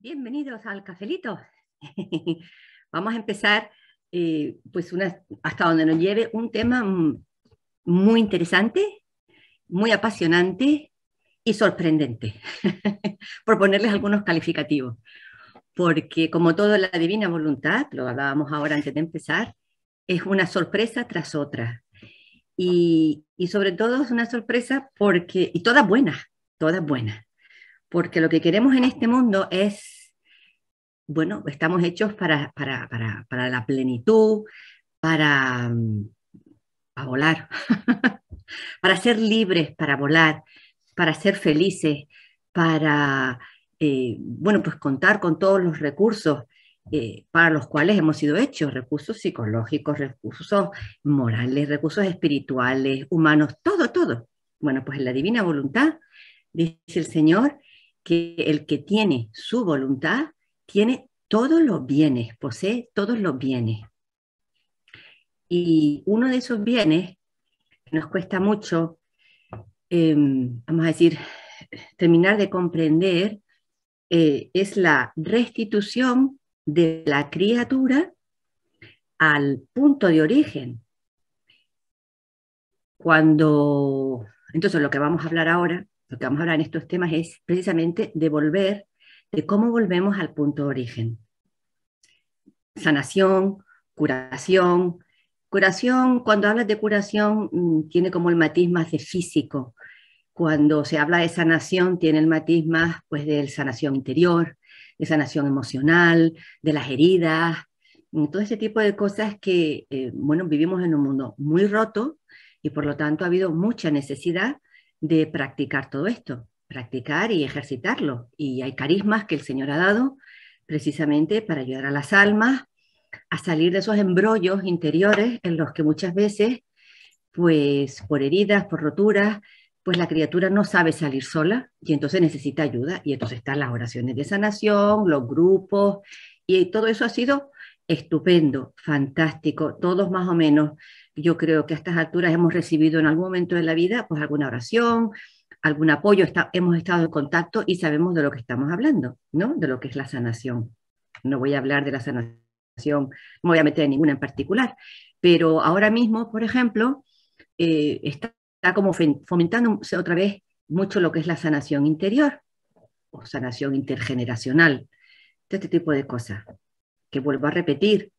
Bienvenidos al cafelito. Vamos a empezar, hasta donde nos lleve un tema muy interesante, muy apasionante y sorprendente, por ponerles algunos calificativos. Porque como todo la divina voluntad, lo hablábamos ahora antes de empezar, es una sorpresa tras otra. Y sobre todo es una sorpresa porque, y todas buenas, porque lo que queremos en este mundo es, bueno, estamos hechos para la plenitud, para, para volar, para ser libres, para volar, para ser felices, para, pues contar con todos los recursos para los cuales hemos sido hechos, recursos psicológicos, recursos morales, recursos espirituales, humanos, todo, todo. Bueno, pues en la divina voluntad, dice el Señor, que el que tiene su voluntad tiene todos los bienes, posee todos los bienes. Y uno de esos bienes que nos cuesta mucho, vamos a decir, terminar de comprender, es la restitución de la criatura al punto de origen. Entonces lo que vamos a hablar ahora, lo que vamos a hablar en estos temas es precisamente de cómo volvemos al punto de origen. Sanación, curación. Curación, cuando hablas de curación, tiene como el matiz más de físico. Cuando se habla de sanación, tiene el matiz más pues, de sanación interior, de sanación emocional, de las heridas, todo ese tipo de cosas que, vivimos en un mundo muy roto y por lo tanto ha habido mucha necesidad de practicar todo esto, practicar y ejercitarlo. Y hay carismas que el Señor ha dado precisamente para ayudar a las almas a salir de esos embrollos interiores en los que muchas veces, pues por heridas, por roturas, pues la criatura no sabe salir sola y entonces necesita ayuda. Y entonces están las oraciones de sanación, los grupos, y todo eso ha sido estupendo, fantástico. Todos más o menos, yo creo que a estas alturas hemos recibido en algún momento de la vida pues alguna oración, algún apoyo, hemos estado en contacto y sabemos de lo que estamos hablando, ¿no? De lo que es la sanación. No voy a hablar de la sanación, no me voy a meter en ninguna en particular, pero ahora mismo, por ejemplo, está como fomentándose otra vez mucho lo que es la sanación interior o sanación intergeneracional, este tipo de cosas, que vuelvo a repetir,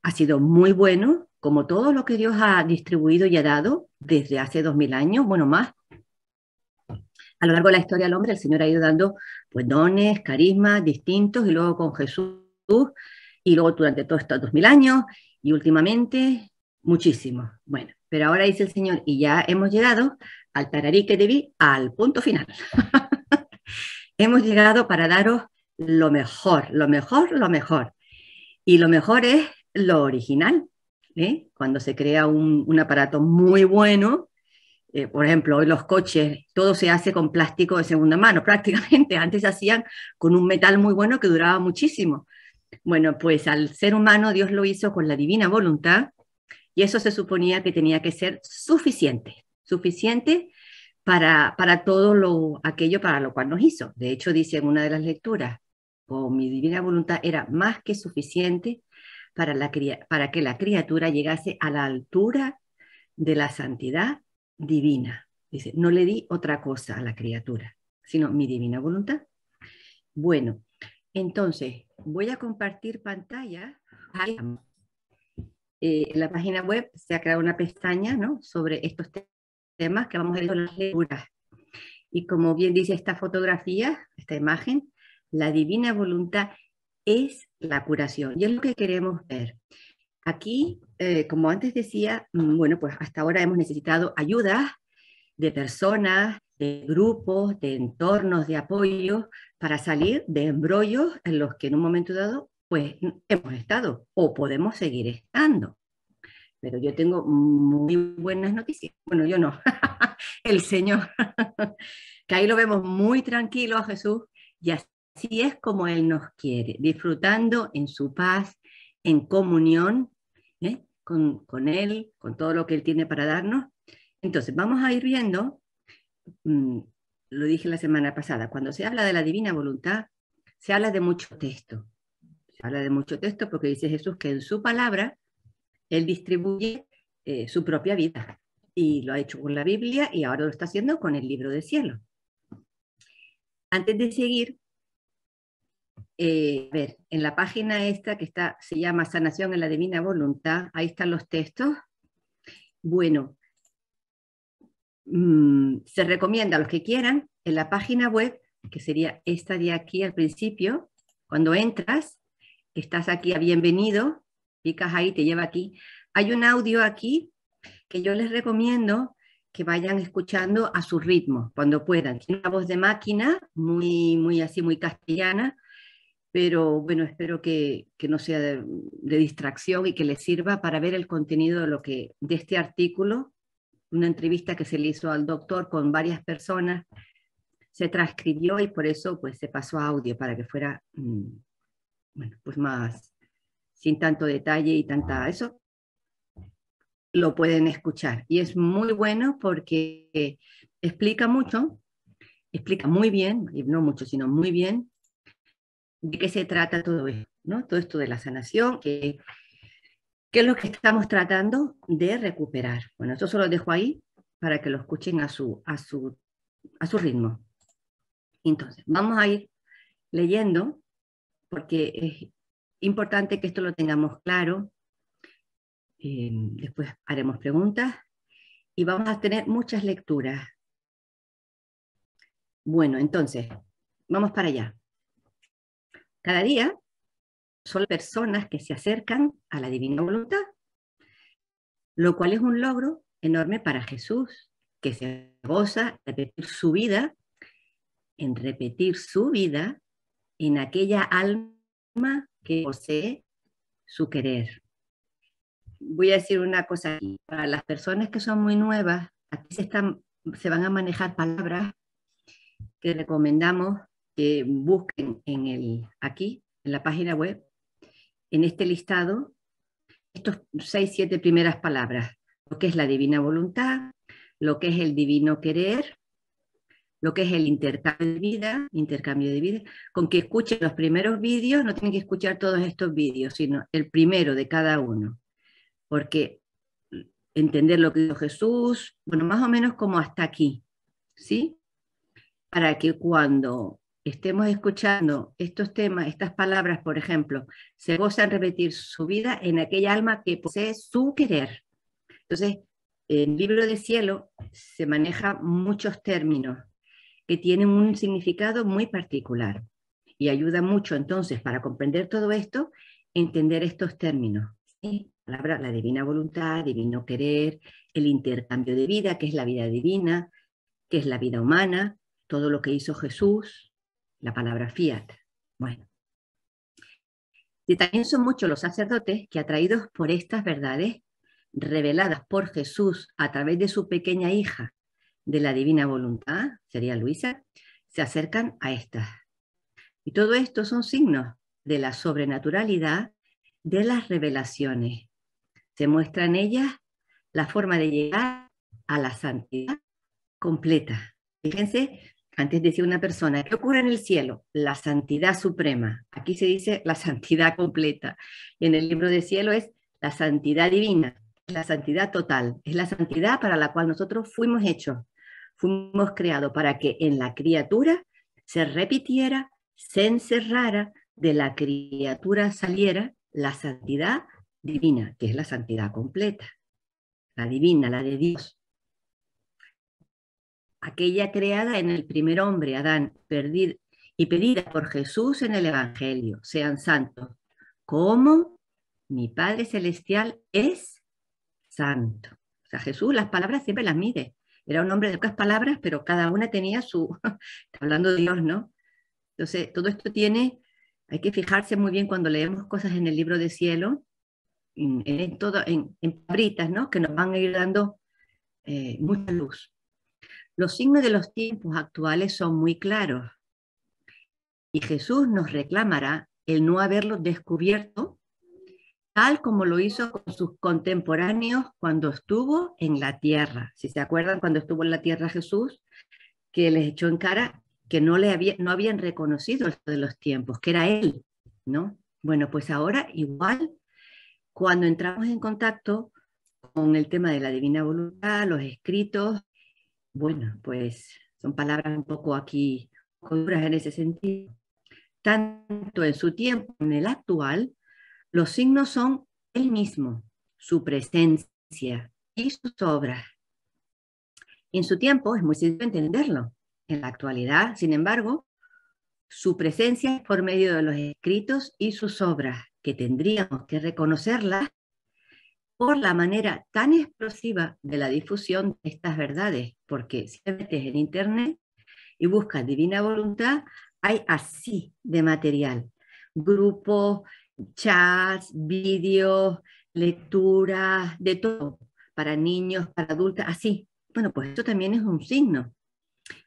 ha sido muy bueno, como todo lo que Dios ha distribuido y ha dado desde hace 2000 años, bueno, más. A lo largo de la historia del hombre, el Señor ha ido dando pues, dones, carismas distintos, y luego con Jesús, y luego durante todos estos 2000 años, y últimamente muchísimo. Bueno, pero ahora dice el Señor, y ya hemos llegado al tararí que debí, al punto final. Hemos llegado para daros lo mejor, lo mejor, lo mejor. Y lo mejor es lo original, ¿eh? Cuando se crea un aparato muy bueno, por ejemplo, hoy los coches, todo se hace con plástico de segunda mano, prácticamente. Antes se hacían con un metal muy bueno que duraba muchísimo. Bueno, pues al ser humano Dios lo hizo con la divina voluntad y eso se suponía que tenía que ser suficiente, suficiente para todo aquello para lo cual nos hizo. De hecho, dice en una de las lecturas, con mi divina voluntad era más que suficiente para que la criatura llegase a la altura de la santidad divina. Dice, no le di otra cosa a la criatura, sino mi divina voluntad. Bueno, entonces voy a compartir pantalla. En la página web se ha creado una pestaña, ¿no?, sobre estos temas que vamos a ver en las lecturas. Y como bien dice esta fotografía, esta imagen, la divina voluntad es la curación. Y es lo que queremos ver. Aquí, como antes decía, bueno, pues hasta ahora hemos necesitado ayudas de personas, de grupos, de entornos de apoyo para salir de embrollos en los que en un momento dado pues hemos estado o podemos seguir estando. Pero yo tengo muy buenas noticias. Bueno, yo no, el Señor, que ahí lo vemos muy tranquilo a Jesús y así es como Él nos quiere, disfrutando en su paz, en comunión, con Él, con todo lo que Él tiene para darnos. Entonces, vamos a ir viendo lo dije la semana pasada, cuando se habla de la divina voluntad, se habla de mucho texto. Se habla de mucho texto porque dice Jesús que en su palabra Él distribuye su propia vida. Y lo ha hecho con la Biblia y ahora lo está haciendo con el libro del cielo. Antes de seguir, a ver, en la página esta que está, se llama Sanación en la Divina Voluntad, ahí están los textos. Bueno, se recomienda a los que quieran en la página web, que sería esta de aquí al principio, cuando entras, estás aquí a bienvenido, picas ahí, te lleva aquí. Hay un audio aquí que yo les recomiendo que vayan escuchando a su ritmo, cuando puedan. Tiene una voz de máquina, muy así, muy castellana, pero bueno, espero que no sea de distracción y que les sirva para ver el contenido de este artículo, una entrevista que se le hizo al doctor con varias personas, se transcribió y por eso pues se pasó a audio para que fuera, bueno, pues más, sin tanto detalle y tanta eso, lo pueden escuchar. Y es muy bueno porque explica mucho, explica muy bien, y no mucho, sino muy bien, de qué se trata todo esto, ¿no? Todo esto de la sanación, que es lo que estamos tratando de recuperar. Bueno, eso se lo dejo ahí para que lo escuchen a su ritmo. Entonces, vamos a ir leyendo, porque es importante que esto lo tengamos claro. Después haremos preguntas y vamos a tener muchas lecturas. Bueno, entonces, vamos para allá. Cada día son personas que se acercan a la divina voluntad, lo cual es un logro enorme para Jesús, que se goza de repetir su vida, en aquella alma que posee su querer. Voy a decir una cosa aquí. Para las personas que son muy nuevas, aquí se van a manejar palabras que recomendamos que busquen aquí, en la página web, en este listado, estos 6, 7 primeras palabras. Lo que es la divina voluntad, lo que es el divino querer, lo que es el intercambio de vida. Con que escuchen los primeros vídeos, no tienen que escuchar todos estos vídeos, sino el primero de cada uno. Porque entender lo que dijo Jesús, bueno, más o menos como hasta aquí, ¿sí? Para que cuando estemos escuchando estos temas, estas palabras, por ejemplo, se gozan repetir su vida en aquella alma que posee su querer. Entonces, en el libro del cielo se manejan muchos términos que tienen un significado muy particular y ayuda mucho entonces para comprender todo esto, entender estos términos. ¿Sí? La divina voluntad, divino querer, el intercambio de vida, que es la vida divina, que es la vida humana, todo lo que hizo Jesús, la palabra fiat. Bueno. Y también son muchos los sacerdotes que, atraídos por estas verdades reveladas por Jesús a través de su pequeña hija de la divina voluntad, sería Luisa, se acercan a estas. Y todo esto son signos de la sobrenaturalidad de las revelaciones. Se muestra en ellas la forma de llegar a la santidad completa. Fíjense, antes decía una persona, ¿qué ocurre en el cielo? La santidad suprema. Aquí se dice la santidad completa. Y en el libro del cielo es la santidad divina, la santidad total. Es la santidad para la cual nosotros fuimos hechos. Fuimos creados para que en la criatura se repitiera, se encerrara, de la criatura saliera la santidad divina, que es la santidad completa. La divina, la de Dios. Aquella creada en el primer hombre, Adán, y pedida por Jesús en el Evangelio, sean santos, como mi Padre Celestial es santo. O sea, Jesús las palabras siempre las mide. Era un hombre de pocas palabras, pero cada una tenía hablando de Dios, ¿no? Entonces, todo esto hay que fijarse muy bien cuando leemos cosas en el libro de cielo, en palabritas, ¿no? Que nos van a ir dando mucha luz. Los signos de los tiempos actuales son muy claros y Jesús nos reclamará el no haberlos descubierto tal como lo hizo con sus contemporáneos cuando estuvo en la tierra. Si se acuerdan, cuando estuvo en la tierra Jesús, que les echó en cara que no habían reconocido el de los tiempos, que era él, ¿no? Bueno, pues ahora igual, cuando entramos en contacto con el tema de la divina voluntad, los escritos, bueno, pues son palabras un poco aquí duras en ese sentido. Tanto en su tiempo como en el actual, los signos son él mismo, su presencia y sus obras. En su tiempo es muy sencillo entenderlo. En la actualidad, sin embargo, su presencia es por medio de los escritos y sus obras, que tendríamos que reconocerlas por la manera tan explosiva de la difusión de estas verdades, porque si te metes en Internet y buscas divina voluntad, hay así de material. Grupos, chats, vídeos, lecturas, de todo, para niños, para adultos, así. Bueno, pues esto también es un signo.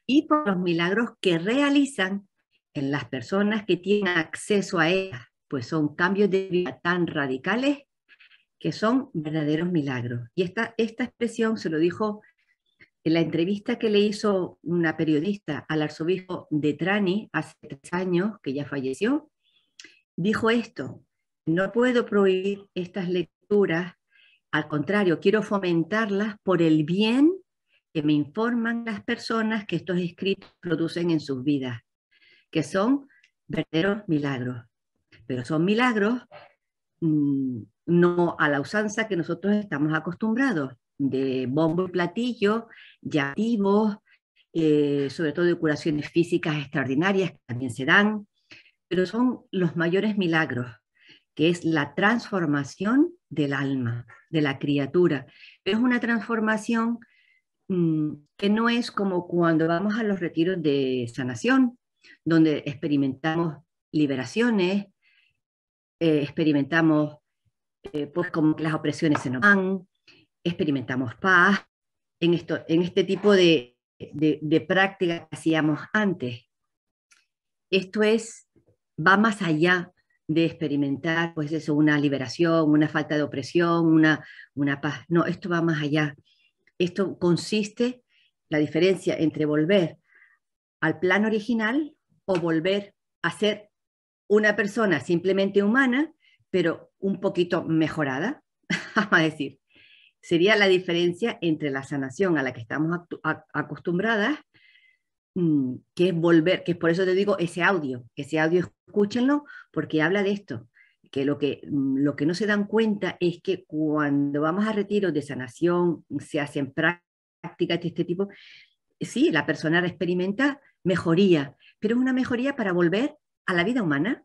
Y por los milagros que realizan en las personas que tienen acceso a ellas, pues son cambios de vida tan radicales que son verdaderos milagros. Y esta expresión se lo dijo en la entrevista que le hizo una periodista al arzobispo de Trani hace 3 años, que ya falleció, dijo esto: no puedo prohibir estas lecturas, al contrario, quiero fomentarlas por el bien que me informan las personas que estos escritos producen en sus vidas, que son verdaderos milagros. Pero son milagros no a la usanza que nosotros estamos acostumbrados, de bombo y platillo, llamativos, sobre todo de curaciones físicas extraordinarias que también se dan, pero son los mayores milagros, que es la transformación del alma, de la criatura. Pero es una transformación que no es como cuando vamos a los retiros de sanación, donde experimentamos liberaciones, experimentamos pues como que las opresiones se nos van, experimentamos paz, en este tipo de práctica que hacíamos antes. Esto va más allá de experimentar, pues eso, una liberación, una falta de opresión, una paz. No, esto va más allá. Esto consiste, la diferencia entre volver al plan original o volver a ser una persona simplemente humana, pero un poquito mejorada, vamos a decir. Sería la diferencia entre la sanación a la que estamos acostumbradas, que es volver, que es por eso te digo ese audio escúchenlo, porque habla de esto, que lo que no se dan cuenta es que cuando vamos a retiros de sanación, se hacen prácticas de este tipo, sí, la persona experimenta mejoría, pero es una mejoría para volver a la vida humana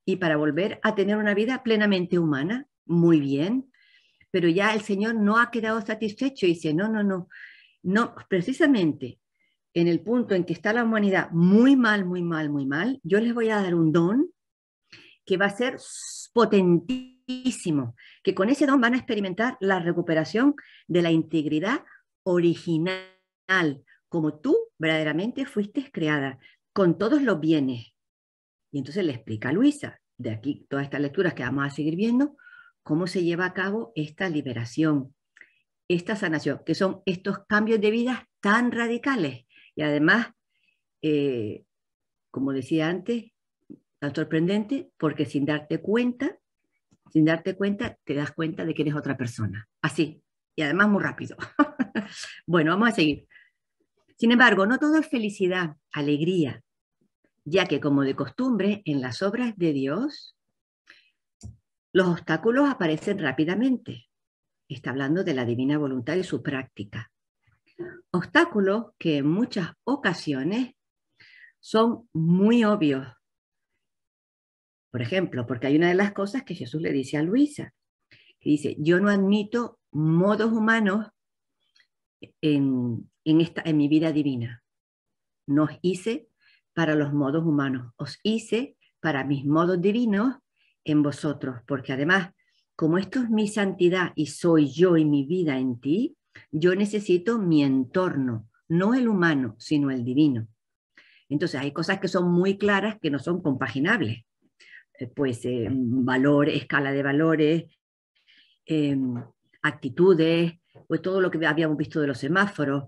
y para volver a tener una vida plenamente humana. Muy bien, pero ya el Señor no ha quedado satisfecho y dice, no, no, no, no, precisamente en el punto en que está la humanidad muy mal, muy mal, muy mal, yo les voy a dar un don que va a ser potentísimo, que con ese don van a experimentar la recuperación de la integridad original, como tú verdaderamente fuiste creada, con todos los bienes. Y entonces le explica a Luisa, de aquí todas estas lecturas que vamos a seguir viendo, cómo se lleva a cabo esta liberación, esta sanación, que son estos cambios de vida tan radicales. Y además, como decía antes, tan sorprendente, porque sin darte cuenta, te das cuenta de que eres otra persona. Así, y además muy rápido. Bueno, vamos a seguir. Sin embargo, no todo es felicidad, alegría, ya que como de costumbre, en las obras de Dios, los obstáculos aparecen rápidamente. Está hablando de la divina voluntad y su práctica. Obstáculos que en muchas ocasiones son muy obvios. Por ejemplo, porque hay una de las cosas que Jesús le dice a Luisa, que dice, yo no admito modos humanos en mi vida divina. No os hice para los modos humanos, os hice para mis modos divinos en vosotros, porque además, como esto es mi santidad y soy yo y mi vida en ti, yo necesito mi entorno, no el humano, sino el divino. Entonces hay cosas que son muy claras que no son compaginables. Pues valor, escala de valores, eh, actitudes, pues todo lo que habíamos visto de los semáforos,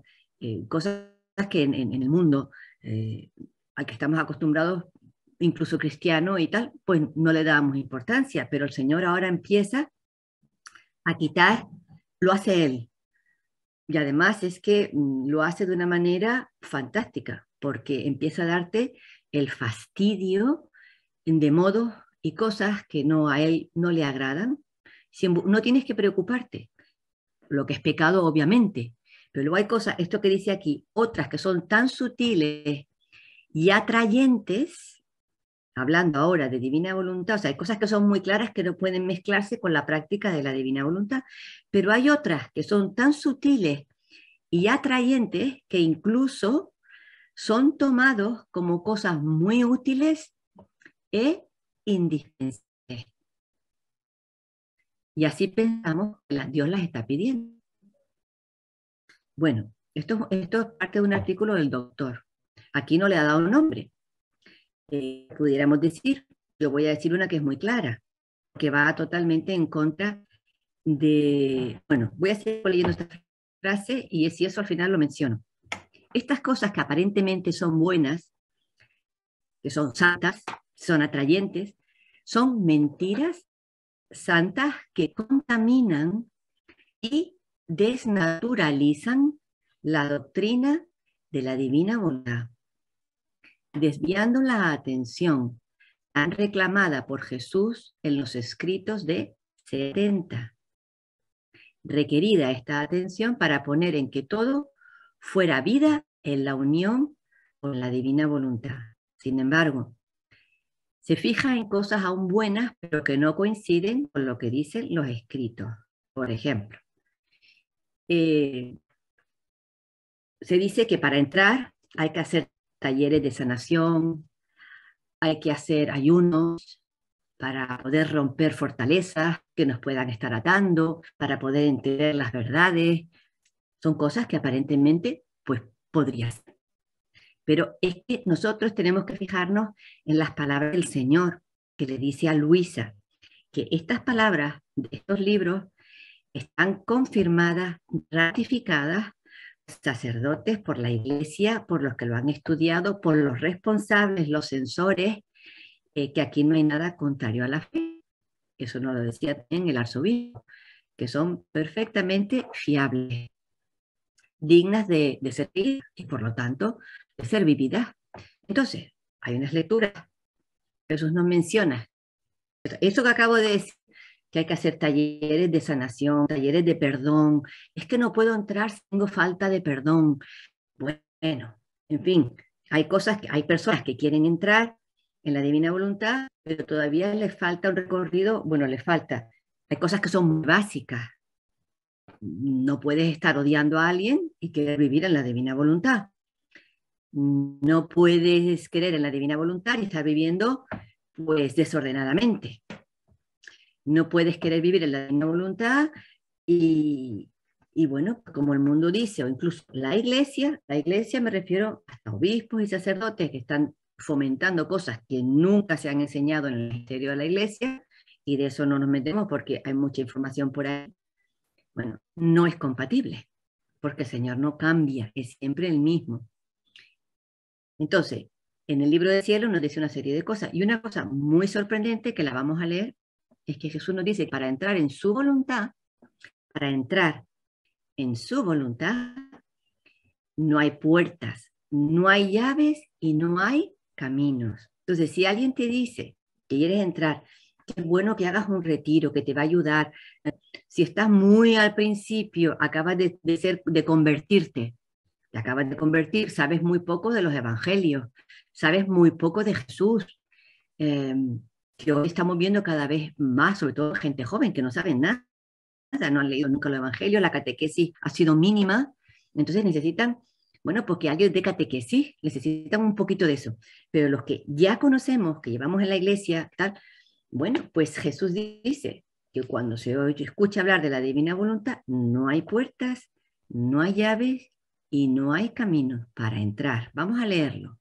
cosas que en el mundo al que estamos acostumbrados, incluso cristiano y tal, pues no le damos importancia, pero el Señor ahora empieza a quitar, lo hace Él. Y además es que lo hace de una manera fantástica, porque empieza a darte el fastidio de modos y cosas que no a Él no le agradan. No tienes que preocuparte, lo que es pecado obviamente, pero luego hay cosas, esto que dice aquí, otras que son tan sutiles y atrayentes, hablando ahora de divina voluntad, o sea, hay cosas que son muy claras que no pueden mezclarse con la práctica de la divina voluntad, pero hay otras que son tan sutiles y atrayentes que incluso son tomados como cosas muy útiles e indispensables. Y así pensamos que Dios las está pidiendo. Bueno, esto es parte de un artículo del doctor. Aquí no le ha dado un nombre. Pudiéramos decir, yo voy a decir una que es muy clara, que va totalmente en contra de, bueno, voy a seguir leyendo esta frase y si eso al final lo menciono. Estas cosas que aparentemente son buenas, que son santas, son atrayentes, son mentiras santas que contaminan y desnaturalizan la doctrina de la divina voluntad, desviando la atención tan reclamada por Jesús en los escritos de 70. Requerida esta atención para poner en que todo fuera vida en la unión con la divina voluntad. Sin embargo, se fija en cosas aún buenas, pero que no coinciden con lo que dicen los escritos. Por ejemplo, se dice que para entrar hay que hacer talleres de sanación, hay que hacer ayunos para poder romper fortalezas que nos puedan estar atando, para poder entender las verdades. Son cosas que aparentemente, pues, podría ser. Pero es que nosotros tenemos que fijarnos en las palabras del Señor, que le dice a Luisa, que estas palabras de estos libros están confirmadas, ratificadas, sacerdotes, por la iglesia, por los que lo han estudiado, por los responsables, los censores, que aquí no hay nada contrario a la fe. Eso nos lo decía también el arzobispo, que son perfectamente fiables, dignas de ser leídas y por lo tanto de ser vividas. Entonces, hay unas lecturas, Jesús nos menciona, eso que acabo de decir, que hay que hacer talleres de sanación, talleres de perdón, es que no puedo entrar si tengo falta de perdón. Bueno, en fin, hay cosas que hay personas que quieren entrar en la divina voluntad, pero todavía les falta un recorrido, bueno, les falta. Hay cosas que son muy básicas. No puedes estar odiando a alguien y querer vivir en la divina voluntad. No puedes creer en la divina voluntad y estar viviendo pues desordenadamente. No puedes querer vivir en la divina voluntad y bueno, como el mundo dice, o incluso la iglesia me refiero hasta obispos y sacerdotes que están fomentando cosas que nunca se han enseñado en el ministerio de la iglesia, y de eso no nos metemos porque hay mucha información por ahí. Bueno, no es compatible, porque el Señor no cambia, es siempre el mismo. Entonces, en el libro del cielo nos dice una serie de cosas, y una cosa muy sorprendente que la vamos a leer es que Jesús nos dice, para entrar en su voluntad, no hay puertas, no hay llaves y no hay caminos. Entonces, si alguien te dice que quieres entrar, que es bueno que hagas un retiro, que te va a ayudar. Si estás muy al principio, acabas de convertirte, te acabas de convertir, sabes muy poco de los evangelios, sabes muy poco de Jesús, eh, que hoy estamos viendo cada vez más, sobre todo gente joven que no saben nada, no han leído nunca los evangelios, la catequesis ha sido mínima, entonces necesitan, bueno, pues que alguien de catequesis, necesitan un poquito de eso. Pero los que ya conocemos, que llevamos en la iglesia, tal, bueno, pues Jesús dice que cuando se escucha hablar de la divina voluntad, no hay puertas, no hay llaves y no hay caminos para entrar. Vamos a leerlo.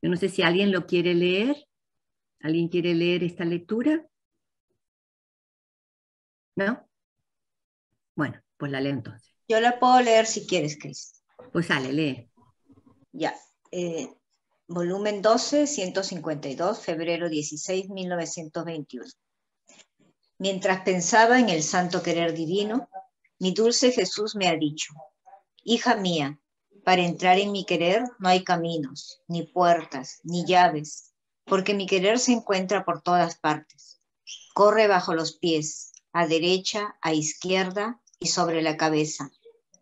Yo no sé si alguien lo quiere leer. ¿Alguien quiere leer esta lectura? ¿No? Bueno, pues la leo entonces. Yo la puedo leer si quieres, Cris. Pues sale, lee. Ya. Volumen 12, 152, febrero 16, 1921. Mientras pensaba en el santo querer divino, mi dulce Jesús me ha dicho: hija mía, para entrar en mi querer no hay caminos, ni puertas, ni llaves, porque mi querer se encuentra por todas partes. Corre bajo los pies, a derecha, a izquierda y sobre la cabeza,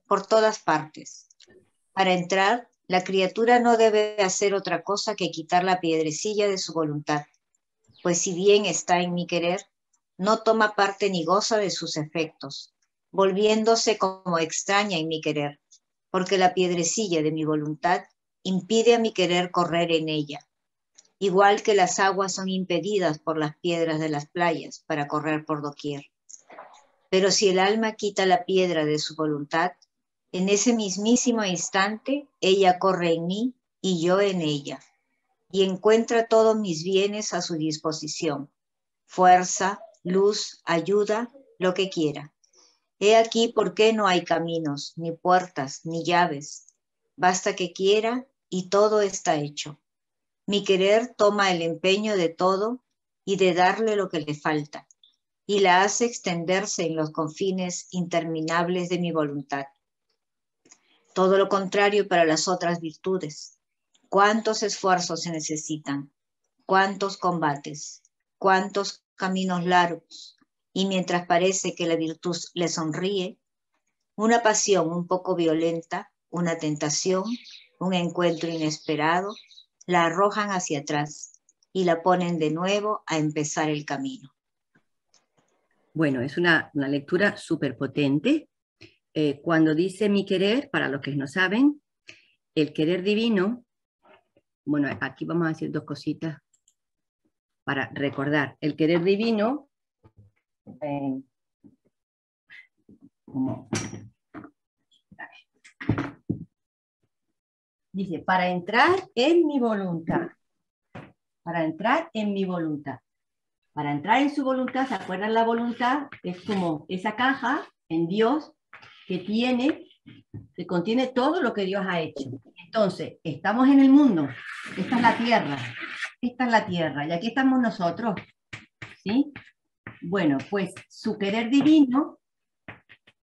por todas partes. Para entrar, la criatura no debe hacer otra cosa que quitar la piedrecilla de su voluntad, pues si bien está en mi querer, no toma parte ni goza de sus efectos, volviéndose como extraña en mi querer, porque la piedrecilla de mi voluntad impide a mi querer correr en ella, igual que las aguas son impedidas por las piedras de las playas para correr por doquier. Pero si el alma quita la piedra de su voluntad, en ese mismísimo instante ella corre en mí y yo en ella, y encuentra todos mis bienes a su disposición: fuerza, luz, ayuda, lo que quiera. He aquí por qué no hay caminos, ni puertas, ni llaves. Basta que quiera y todo está hecho. Mi querer toma el empeño de todo y de darle lo que le falta, y la hace extenderse en los confines interminables de mi voluntad. Todo lo contrario para las otras virtudes. ¿Cuántos esfuerzos se necesitan? ¿Cuántos combates? ¿Cuántos caminos largos? Y mientras parece que la virtud le sonríe, una pasión un poco violenta, una tentación, un encuentro inesperado, la arrojan hacia atrás y la ponen de nuevo a empezar el camino. Bueno, es una lectura súper potente. Cuando dice mi querer, para los que no saben, el querer divino, bueno, aquí vamos a decir dos cositas para recordar. El querer divino, dice, para entrar en mi voluntad. Para entrar en mi voluntad. Para entrar en su voluntad, ¿se acuerdan? La voluntad es como esa caja en Dios que contiene todo lo que Dios ha hecho. Entonces, estamos en el mundo, esta es la tierra, y aquí estamos nosotros, ¿sí? Bueno, pues su querer divino,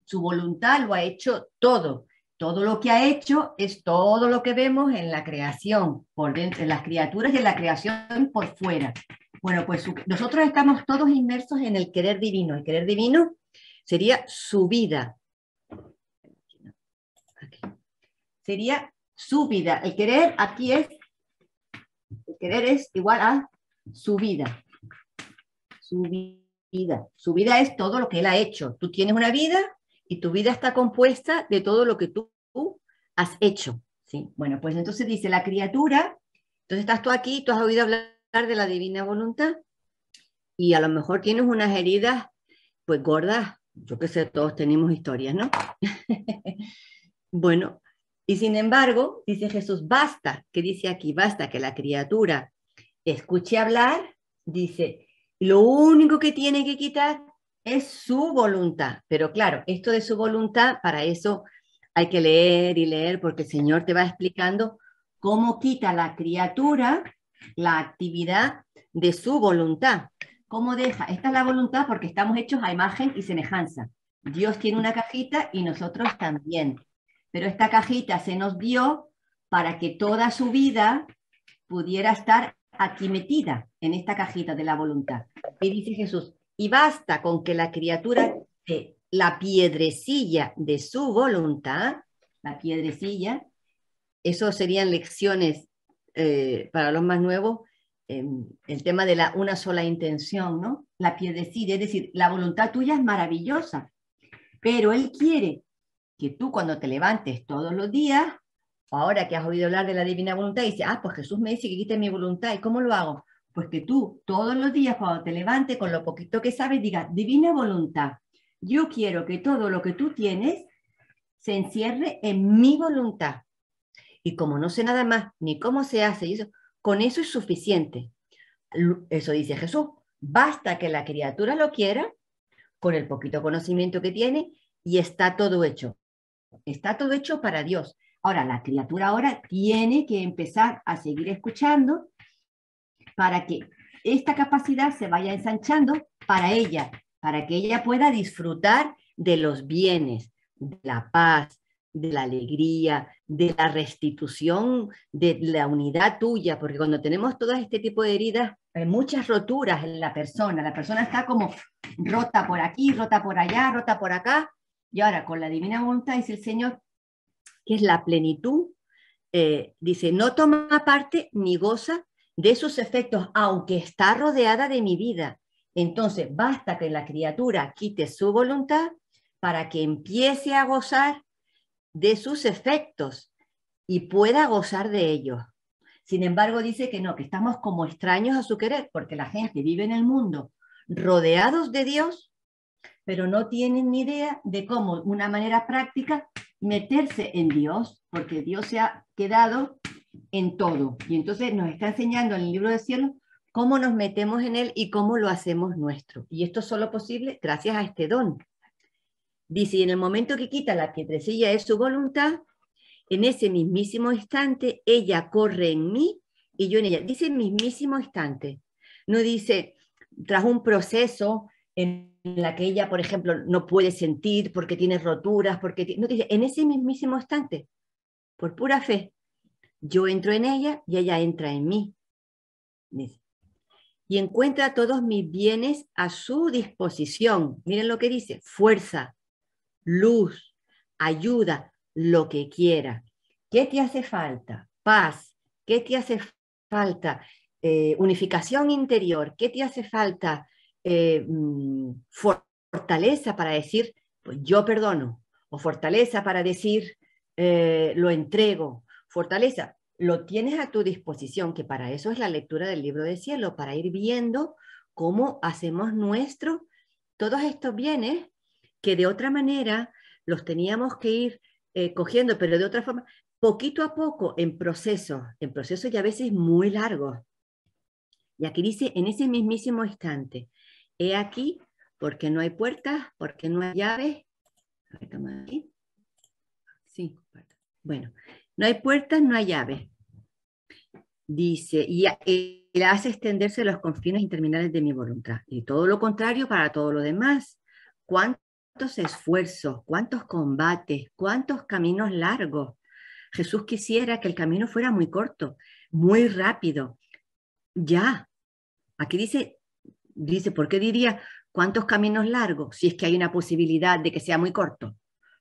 su voluntad lo ha hecho todo. Todo lo que ha hecho es todo lo que vemos en la creación, por dentro, en las criaturas y en la creación por fuera. Bueno, pues nosotros estamos todos inmersos en el querer divino. El querer divino sería su vida. Sería su vida. El querer aquí es, el querer es igual a su vida. Su vida. Su vida es todo lo que él ha hecho. Tú tienes una vida y tu vida está compuesta de todo lo que tú has hecho. ¿Sí? Bueno, pues entonces dice la criatura, entonces estás tú aquí, tú has oído hablar de la divina voluntad y a lo mejor tienes unas heridas pues gordas, yo qué sé, todos tenemos historias, ¿no? Bueno, y sin embargo, dice Jesús, basta, ¿qué dice aquí? Basta que la criatura escuche hablar, dice, lo único que tiene que quitar es su voluntad. Pero claro, esto de su voluntad, para eso hay que leer y leer, porque el Señor te va explicando cómo quita la criatura la actividad de su voluntad. ¿Cómo deja? Esta es la voluntad porque estamos hechos a imagen y semejanza. Dios tiene una cajita y nosotros también. Pero esta cajita se nos dio para que toda su vida pudiera estar aquí metida en esta cajita de la voluntad. Y dice Jesús, y basta con que la criatura, la piedrecilla de su voluntad, la piedrecilla, eso serían lecciones para los más nuevos, el tema de una sola intención, ¿no? La piedrecilla, es decir, la voluntad tuya es maravillosa, pero Él quiere que tú cuando te levantes todos los días, ahora que has oído hablar de la divina voluntad, y dices, pues Jesús me dice que quite mi voluntad, ¿y cómo lo hago? Pues que tú todos los días cuando te levantes con lo poquito que sabes, digas, divina voluntad, yo quiero que todo lo que tú tienes se encierre en mi voluntad. Y como no sé nada más, ni cómo se hace, y eso, con eso es suficiente. Eso dice Jesús, basta que la criatura lo quiera, con el poquito conocimiento que tiene, y está todo hecho. Está todo hecho para Dios. Ahora, la criatura ahora tiene que empezar a seguir escuchando para que esta capacidad se vaya ensanchando para ella, para que ella pueda disfrutar de los bienes, de la paz, de la alegría, de la restitución, de la unidad tuya, porque cuando tenemos todo este tipo de heridas, hay muchas roturas en la persona está como rota por aquí, rota por allá, rota por acá, y ahora con la divina voluntad dice el Señor, que es la plenitud, dice, no toma parte ni goza de sus efectos, aunque está rodeada de mi vida. Entonces, basta que la criatura quite su voluntad para que empiece a gozar de sus efectos y pueda gozar de ellos. Sin embargo, dice que no, que estamos como extraños a su querer, porque la gente vive en el mundo rodeados de Dios, pero no tienen ni idea de cómo, una manera práctica, meterse en Dios, porque Dios se ha quedado en todo. Y entonces nos está enseñando en el libro del cielo cómo nos metemos en él y cómo lo hacemos nuestro. Y esto es solo posible gracias a este don. Dice, y en el momento que quita la piedrecilla de su voluntad, en ese mismísimo instante, ella corre en mí y yo en ella. Dice mismísimo instante. No dice, tras un proceso en la que ella, por ejemplo, no puede sentir porque tiene roturas, no, dice, en ese mismísimo instante, por pura fe, yo entro en ella y ella entra en mí. Dice, y encuentra todos mis bienes a su disposición. Miren lo que dice, fuerza, luz, ayuda, lo que quiera. ¿Qué te hace falta? Paz. ¿Qué te hace falta? Unificación interior. ¿Qué te hace falta? Fortaleza para decir, pues yo perdono. O fortaleza para decir, lo entrego. Fortaleza, lo tienes a tu disposición, que para eso es la lectura del libro del cielo, para ir viendo cómo hacemos nuestro todos estos bienes que de otra manera los teníamos que ir cogiendo, pero de otra forma, poquito a poco, en procesos y a veces muy largos. Y aquí dice, en ese mismísimo instante, he aquí, porque no hay puertas, porque no hay llaves. A ver, toma aquí. Sí, bueno, no hay puertas, no hay llaves. Dice, y él hace extenderse los confines interminables de mi voluntad. Y todo lo contrario para todo lo demás. ¿Cuántos esfuerzos, cuántos combates, cuántos caminos largos? Jesús quisiera que el camino fuera muy corto, muy rápido. Ya. Aquí dice, ¿por qué diría cuántos caminos largos? Si es que hay una posibilidad de que sea muy corto.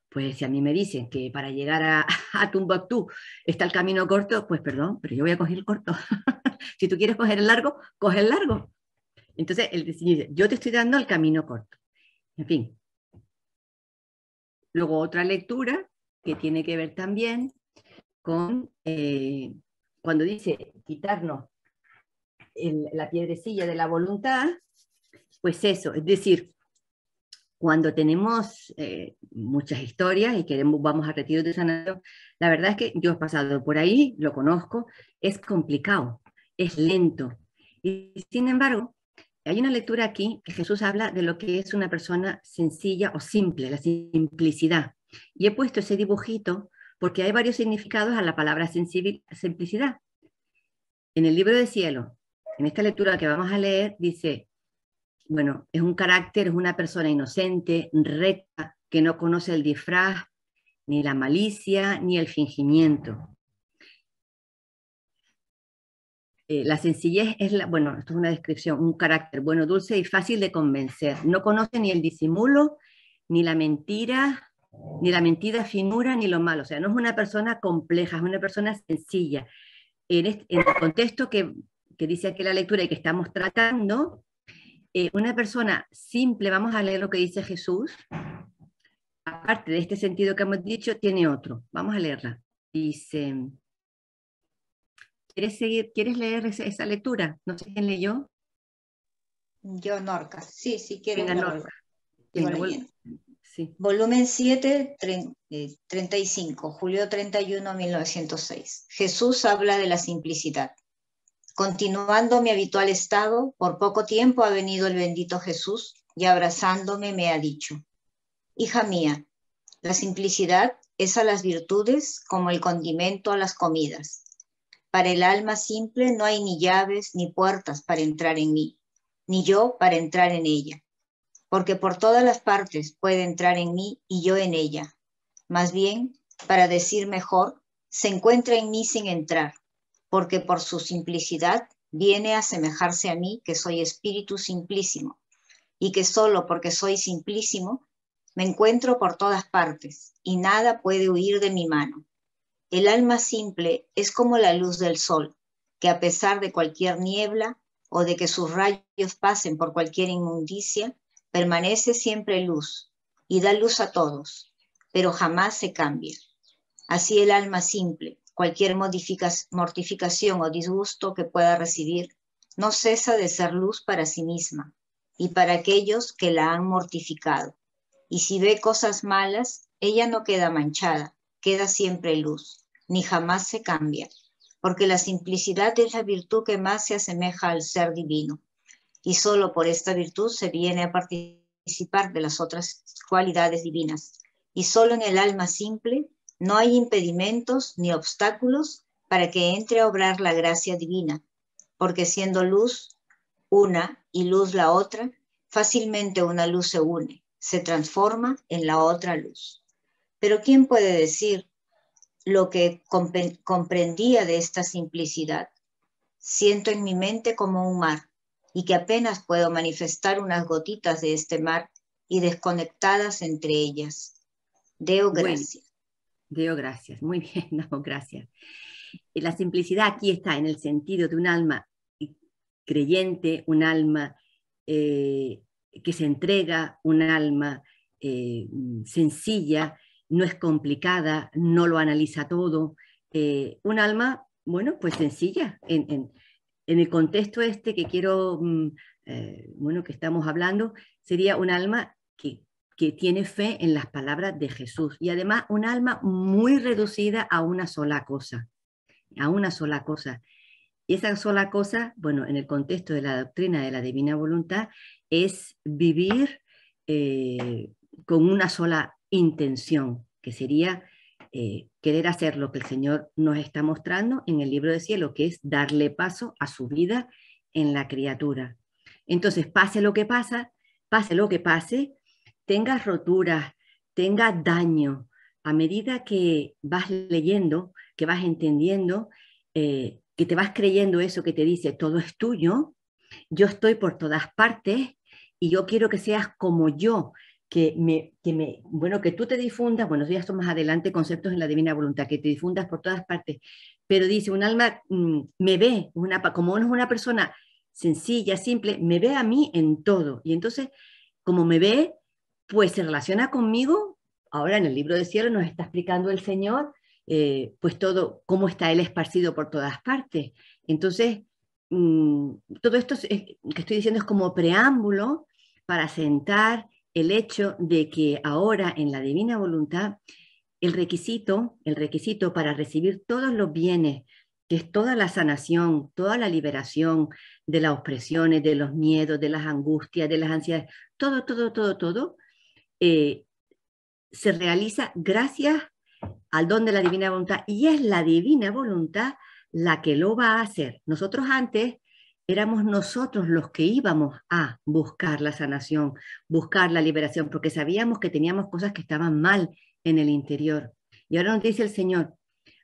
Pues si a mí me dicen que para llegar a Tombuctú está el camino corto, pues perdón, pero yo voy a coger el corto. Si tú quieres coger el largo, coge el largo. Entonces, él dice, yo te estoy dando el camino corto. En fin. Luego otra lectura que tiene que ver también con cuando dice quitarnos la piedrecilla de la voluntad, pues eso, es decir, cuando tenemos muchas historias y vamos a retiros de sanación, la verdad es que yo he pasado por ahí, lo conozco, es complicado, es lento. Y sin embargo, hay una lectura aquí que Jesús habla de lo que es una persona sencilla o simple, la simplicidad. Y he puesto ese dibujito porque hay varios significados a la palabra simplicidad. En el libro del cielo, en esta lectura que vamos a leer, dice, bueno, es un carácter, es una persona inocente, recta, que no conoce el disfraz, ni la malicia, ni el fingimiento. La sencillez es, bueno, esto es una descripción, un carácter bueno, dulce y fácil de convencer. No conoce ni el disimulo, ni la mentira finura, ni lo malo. O sea, no es una persona compleja, es una persona sencilla. En el contexto que dice aquí la lectura y que estamos tratando, una persona simple, vamos a leer lo que dice Jesús, aparte de este sentido que hemos dicho, tiene otro. Vamos a leerla. Dice, ¿quieres leer esa lectura? No sé quién leyó. Yo, Norca. Sí, si quieres. Venga, Norca. Sí. Volumen 7, 35, julio 31, 1906. Jesús habla de la simplicidad. Continuando mi habitual estado, por poco tiempo ha venido el bendito Jesús y abrazándome me ha dicho, hija mía, La simplicidad es a las virtudes como el condimento a las comidas. Para el alma simple no hay ni llaves ni puertas para entrar en mí, ni yo para entrar en ella, porque por todas las partes puede entrar en mí y yo en ella. Más bien, para decir mejor, se encuentra en mí sin entrar, porque por su simplicidad viene a asemejarse a mí, que soy espíritu simplísimo, y que solo porque soy simplísimo, me encuentro por todas partes, y nada puede huir de mi mano. El alma simple es como la luz del sol, que a pesar de cualquier niebla o de que sus rayos pasen por cualquier inmundicia, permanece siempre luz y da luz a todos, pero jamás se cambia. Así el alma simple, cualquier mortificación o disgusto que pueda recibir, no cesa de ser luz para sí misma y para aquellos que la han mortificado. Y si ve cosas malas, ella no queda manchada, queda siempre luz, ni jamás se cambia, porque la simplicidad es la virtud que más se asemeja al ser divino, y solo por esta virtud se viene a participar de las otras cualidades divinas, y solo en el alma simple no hay impedimentos ni obstáculos para que entre a obrar la gracia divina, porque siendo luz una y luz la otra, fácilmente una luz se une, se transforma en la otra luz. Pero ¿quién puede decir lo que comprendía de esta simplicidad? Siento en mi mente como un mar, y que apenas puedo manifestar unas gotitas de este mar y desconectadas entre ellas. Deo Bueno, gracias. Deo gracias. Muy bien, damos gracias. Y la simplicidad aquí está en el sentido de un alma creyente, un alma que se entrega, un alma sencilla, no es complicada, no lo analiza todo, un alma, bueno, pues sencilla, en el contexto este que quiero, bueno, que estamos hablando, sería un alma que tiene fe en las palabras de Jesús y además un alma muy reducida a una sola cosa, a una sola cosa. Y esa sola cosa, bueno, en el contexto de la doctrina de la divina voluntad, es vivir con una sola intención, que sería querer hacer lo que el Señor nos está mostrando en el libro de cielo, que es darle paso a su vida en la criatura. Entonces, pase lo que pase, tengas roturas, tengas daño, a medida que vas leyendo, que vas entendiendo, que te vas creyendo eso que te dice, todo es tuyo, yo estoy por todas partes y yo quiero que seas como yo, bueno, que tú te difundas, bueno, eso ya son más adelante conceptos en la divina voluntad, que te difundas por todas partes, pero dice, un alma me ve, como uno es una persona sencilla, simple, me ve a mí en todo, y entonces, como me ve, pues se relaciona conmigo. Ahora en el libro del cielo nos está explicando el Señor pues todo, cómo está Él esparcido por todas partes. Entonces, todo esto que estoy diciendo es como preámbulo para sentar el hecho de que ahora en la divina voluntad el requisito para recibir todos los bienes, que es toda la sanación, toda la liberación de las opresiones, de los miedos, de las angustias, de las ansiedades, todo, se realiza gracias al don de la divina voluntad, y es la divina voluntad la que lo va a hacer. Nosotros antes éramos nosotros los que íbamos a buscar la sanación, buscar la liberación, porque sabíamos que teníamos cosas que estaban mal en el interior. Y ahora nos dice el Señor,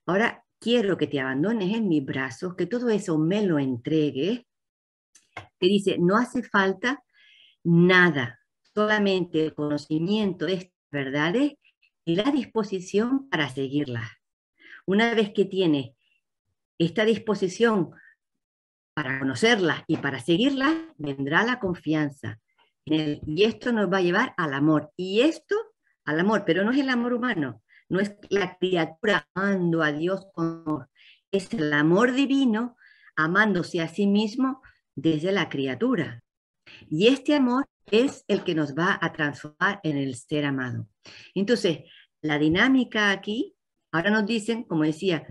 ahora quiero que te abandones en mis brazos, que todo eso me lo entregues, que dice, no hace falta nada, solamente el conocimiento de estas verdades y la disposición para seguirlas. Una vez que tienes esta disposición para conocerlas y para seguirlas, vendrá la confianza. Y esto nos va a llevar al amor. Y esto, al amor, pero no es el amor humano, no es la criatura amando a Dios con amor, es el amor divino amándose a sí mismo desde la criatura. Y este amor es el que nos va a transformar en el ser amado. Entonces, la dinámica aquí, ahora nos dicen, como decía,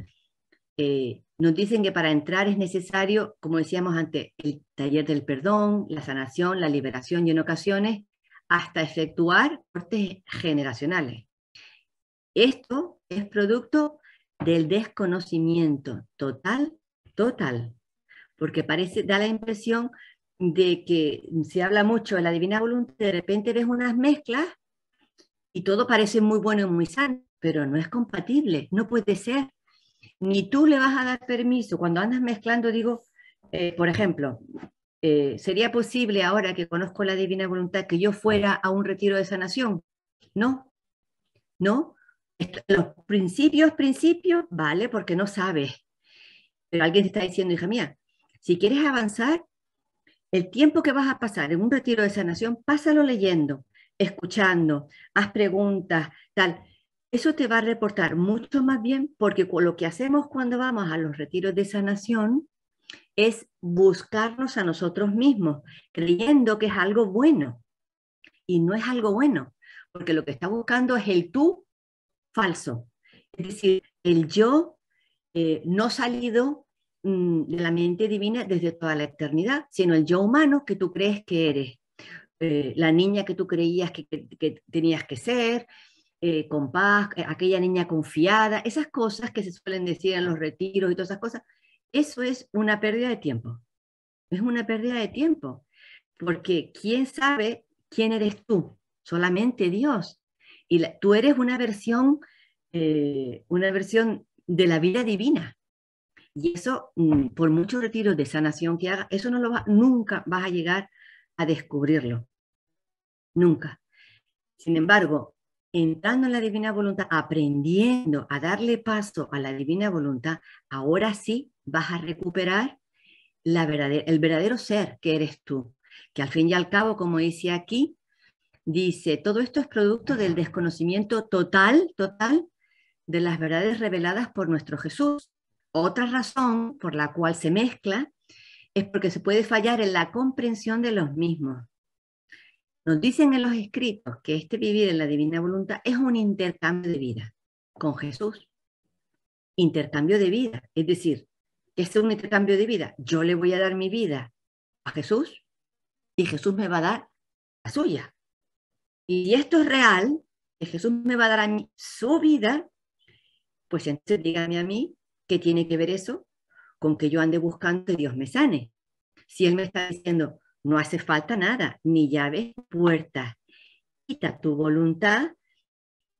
nos dicen que para entrar es necesario, como decíamos antes, el taller del perdón, la sanación, la liberación y en ocasiones hasta efectuar cortes generacionales. Esto es producto del desconocimiento total, total, porque da la impresión de que se habla mucho de la divina voluntad, de repente ves unas mezclas y todo parece muy bueno y muy sano, pero no es compatible, no puede ser. Ni tú le vas a dar permiso. Cuando andas mezclando, digo, por ejemplo, ¿sería posible ahora que conozco la divina voluntad que yo fuera a un retiro de sanación? No, no. Los principios, vale, porque no sabes. Pero alguien te está diciendo, hija mía, si quieres avanzar, el tiempo que vas a pasar en un retiro de sanación, pásalo leyendo, escuchando, haz preguntas, tal. Eso te va a reportar mucho más bien porque lo que hacemos cuando vamos a los retiros de sanación es buscarnos a nosotros mismos, creyendo que es algo bueno. Y no es algo bueno, porque lo que está buscando es el tú falso. Es decir, el yo no salido de la mente divina desde toda la eternidad, sino el yo humano que tú crees que eres. La niña que tú creías que tenías que ser, con paz, aquella niña confiada, esas cosas que se suelen decir en los retiros y todas esas cosas, eso es una pérdida de tiempo. Es una pérdida de tiempo, porque ¿quién sabe quién eres tú? Solamente Dios. Y tú eres una versión de la vida divina. Y eso, por muchos retiros de sanación que hagas, eso nunca vas a llegar a descubrirlo. Nunca. Sin embargo, entrando en la divina voluntad, aprendiendo a darle paso a la divina voluntad, ahora sí vas a recuperar el verdadero ser que eres tú. Que al fin y al cabo, como dice aquí, dice, todo esto es producto del desconocimiento total, total, de las verdades reveladas por nuestro Jesús. Otra razón por la cual se mezcla es porque se puede fallar en la comprensión de los mismos. Nos dicen en los escritos que este vivir en la divina voluntad es un intercambio de vida con Jesús. Intercambio de vida, es decir, es un intercambio de vida. Yo le voy a dar mi vida a Jesús y Jesús me va a dar la suya. Y esto es real, que Jesús me va a dar a mí su vida, pues entonces dígame a mí qué tiene que ver eso con que yo ande buscando que Dios me sane. Si Él me está diciendo, no hace falta nada, ni llaves, puertas, quita tu voluntad,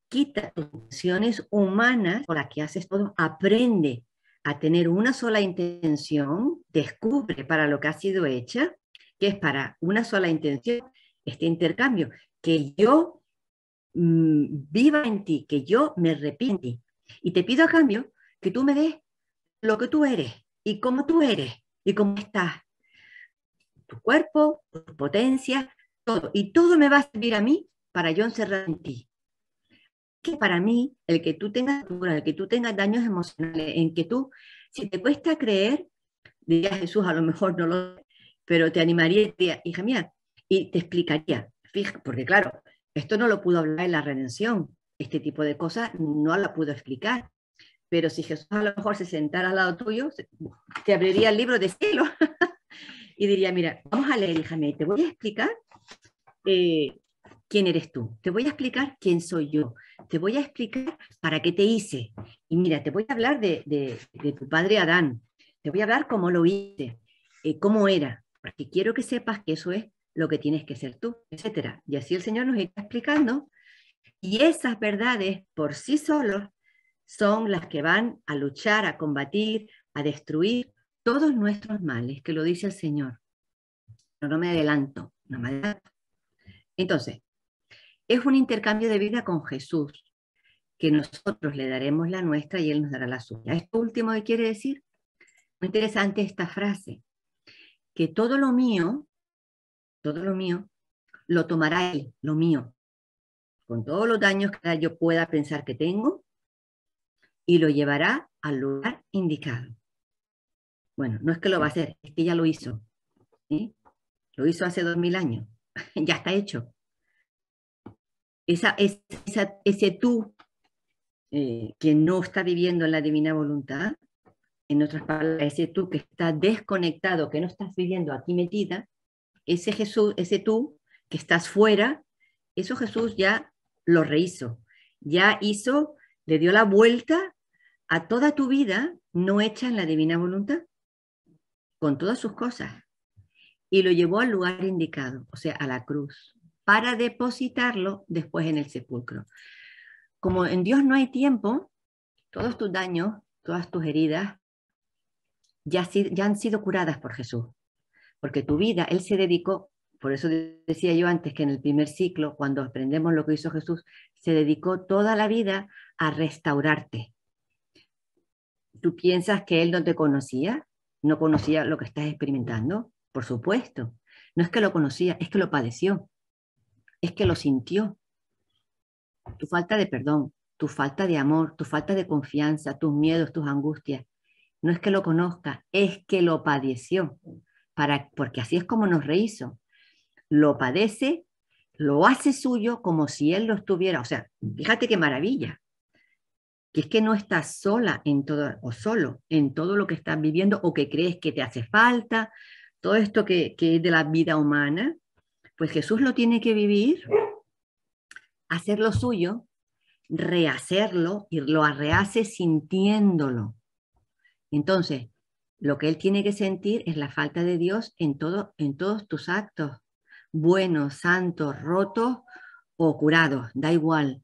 quita tus acciones humanas por las que haces todo, aprende a tener una sola intención, descubre para lo que ha sido hecha, que es para una sola intención, este intercambio, que yo viva en ti, que yo me repita en ti. Y te pido a cambio que tú me des lo que tú eres y cómo tú eres y cómo estás. Tu cuerpo, tu potencia, todo. Y todo me va a servir a mí para yo encerrar en ti. Que para mí, el que tú tengas el que tú tengas daños emocionales, en que tú, si te cuesta creer, diría Jesús, a lo mejor no lo sé, pero te animaría y te diría, hija mía, y te explicaría, fija, porque claro, esto no lo pudo hablar en la redención, este tipo de cosas no la pudo explicar, pero si Jesús a lo mejor se sentara al lado tuyo, te abriría el libro de cielo y diría, mira, vamos a leer, hija mía, y te voy a explicar quién eres tú, te voy a explicar quién soy yo, te voy a explicar para qué te hice, y mira, te voy a hablar de tu padre Adán, te voy a hablar cómo lo hice, cómo era, porque quiero que sepas que eso es lo que tienes que ser tú, etcétera. Y así el Señor nos está explicando, y esas verdades por sí solos son las que van a luchar, a combatir, a destruir todos nuestros males, que lo dice el Señor. Pero no me adelanto, no me adelanto. Entonces, es un intercambio de vida con Jesús, que nosotros le daremos la nuestra y Él nos dará la suya. Esto último que quiere decir, muy interesante esta frase, que todo lo mío, lo tomará Él, lo mío, con todos los daños que yo pueda pensar que tengo, y lo llevará al lugar indicado. Bueno, no es que lo va a hacer, es que ya lo hizo. ¿Sí? Lo hizo hace 2000 años, ya está hecho. Ese tú que no está viviendo en la divina voluntad, en otras palabras, ese tú que está desconectado, que no estás viviendo aquí metida, ese Jesús, ese tú que estás fuera, eso Jesús ya lo rehizo, ya hizo Le dio la vuelta a toda tu vida no hecha en la divina voluntad, con todas sus cosas, y lo llevó al lugar indicado, o sea, a la cruz, para depositarlo después en el sepulcro. Como en Dios no hay tiempo, todos tus daños, todas tus heridas, ya han sido curadas por Jesús, porque tu vida, Él se dedicó, por eso decía yo antes que en el primer ciclo, cuando aprendemos lo que hizo Jesús, se dedicó toda la vida a restaurarte. ¿Tú piensas que Él no te conocía? ¿No conocía lo que estás experimentando? Por supuesto. No es que lo conocía, es que lo padeció, es que lo sintió. Tu falta de perdón, tu falta de amor, tu falta de confianza, tus miedos, tus angustias. No es que lo conozca, es que lo padeció, porque así es como nos rehizo. Lo padece, lo hace suyo como si Él lo estuviera. O sea, fíjate qué maravilla, que es que no estás sola en todo, o solo en todo lo que estás viviendo o que crees que te hace falta, todo esto que es de la vida humana, pues Jesús lo tiene que vivir, hacer lo suyo, rehacerlo y lo rehace sintiéndolo. Entonces, lo que Él tiene que sentir es la falta de Dios en todos tus actos, buenos, santos, rotos o curados, da igual.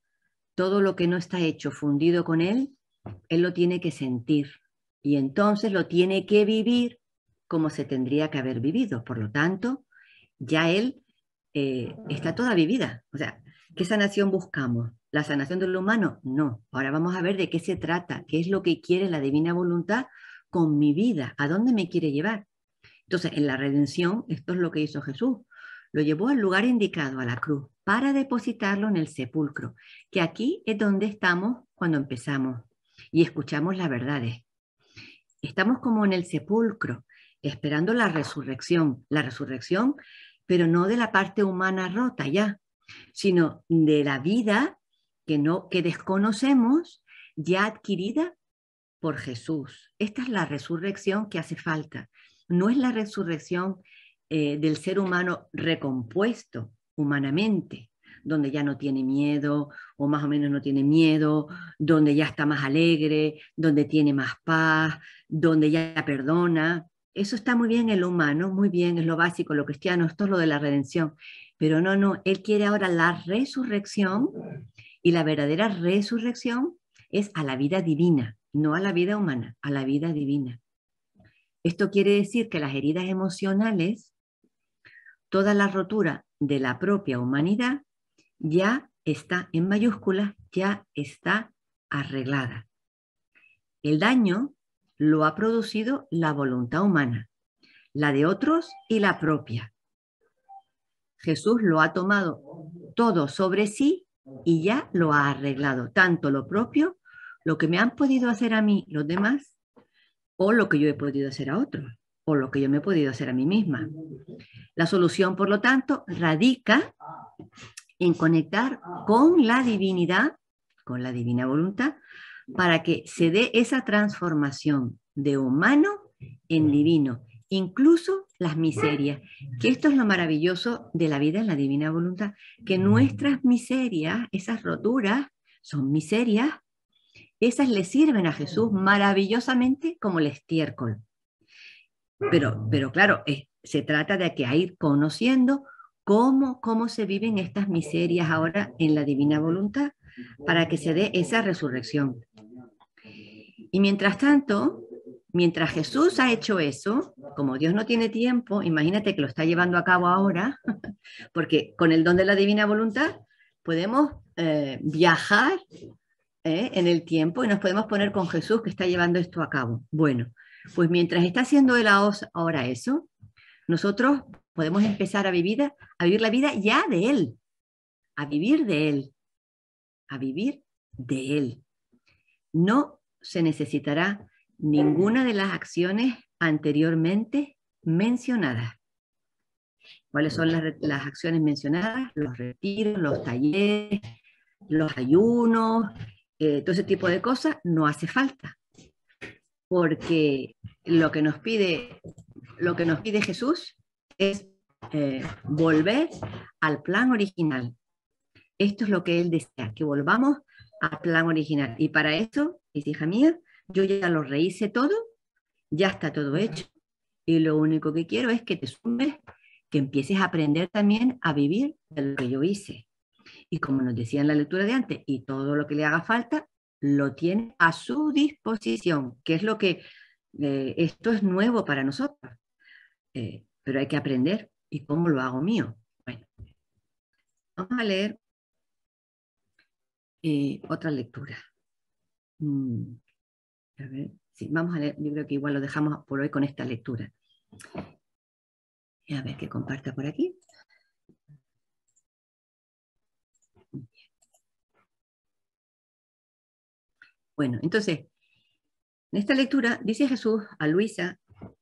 Todo lo que no está hecho, fundido con Él, Él lo tiene que sentir y entonces lo tiene que vivir como se tendría que haber vivido. Por lo tanto, ya Él está toda vivida. O sea, ¿qué sanación buscamos? ¿La sanación del humano? No. Ahora vamos a ver de qué se trata, qué es lo que quiere la divina voluntad con mi vida, a dónde me quiere llevar. Entonces, en la redención, esto es lo que hizo Jesús. Lo llevó al lugar indicado, a la cruz, para depositarlo en el sepulcro, que aquí es donde estamos cuando empezamos y escuchamos las verdades. Estamos como en el sepulcro, esperando la resurrección, pero no de la parte humana rota ya, sino de la vida que desconocemos, ya adquirida por Jesús. Esta es la resurrección que hace falta. No es la resurrección del ser humano recompuesto humanamente, donde ya no tiene miedo, o más o menos no tiene miedo, donde ya está más alegre, donde tiene más paz, donde ya perdona. Eso está muy bien en lo humano, muy bien, es lo básico, lo cristiano, esto es lo de la redención. Pero no, Él quiere ahora la resurrección, y la verdadera resurrección es a la vida divina, no a la vida humana, a la vida divina. Esto quiere decir que las heridas emocionales, toda la rotura de la propia humanidad, ya está en mayúsculas, ya está arreglada. El daño lo ha producido la voluntad humana, la de otros y la propia. Jesús lo ha tomado todo sobre sí y ya lo ha arreglado, tanto lo propio, lo que me han podido hacer a mí los demás, o lo que yo he podido hacer a otros, o lo que yo me he podido hacer a mí misma. La solución, por lo tanto, radica en conectar con la divinidad, con la divina voluntad, para que se dé esa transformación de humano en divino, incluso las miserias, que esto es lo maravilloso de la vida en la divina voluntad, que nuestras miserias, esas roturas, son miserias, esas le sirven a Jesús maravillosamente como el estiércol. Pero claro, se trata de que ir conociendo cómo se viven estas miserias ahora en la divina voluntad para que se dé esa resurrección. Y mientras tanto, mientras Jesús ha hecho eso, como Dios no tiene tiempo, imagínate que lo está llevando a cabo ahora, porque con el don de la divina voluntad podemos viajar en el tiempo y nos podemos poner con Jesús que está llevando esto a cabo. Bueno, pues mientras está haciendo Él ahora eso, nosotros podemos empezar a vivir la vida ya de Él, a vivir de Él, a vivir de Él. No se necesitará ninguna de las acciones anteriormente mencionadas. ¿Cuáles son las acciones mencionadas? Los retiros, los talleres, los ayunos, todo ese tipo de cosas no hace falta. Porque lo que nos pide Jesús es volver al plan original, Esto es lo que él desea, que volvamos al plan original. Y para eso, dice, hija mía, yo ya lo rehice todo, ya está todo hecho. Y lo único que quiero es que te sumes, que empieces a aprender también a vivir de lo que yo hice. Y como nos decía en la lectura de antes, y todo lo que le haga falta, lo tiene a su disposición, que es lo que esto es nuevo para nosotros. Pero hay que aprender. ¿Y cómo lo hago mío? Bueno, vamos a leer otra lectura. A ver, sí, vamos a leer, yo creo que igual lo dejamos por hoy con esta lectura. A ver, que comparta por aquí. Bueno, entonces, en esta lectura dice Jesús a Luisa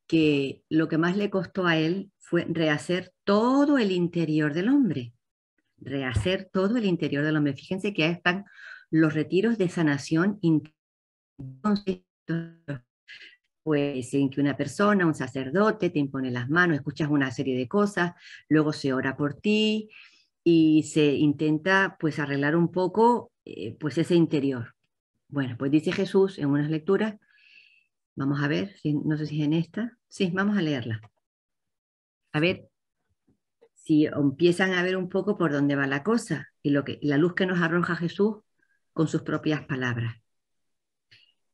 que lo que más le costó a él fue rehacer todo el interior del hombre. Rehacer todo el interior del hombre. Fíjense que ahí están los retiros de sanación interior. Pues en que una persona, un sacerdote, te impone las manos, escuchas una serie de cosas, luego se ora por ti y se intenta pues arreglar un poco pues ese interior. Bueno, pues dice Jesús en unas lecturas, vamos a ver, no sé si es en esta, sí, vamos a leerla. A ver si empiezan a ver un poco por dónde va la cosa y la luz que nos arroja Jesús con sus propias palabras.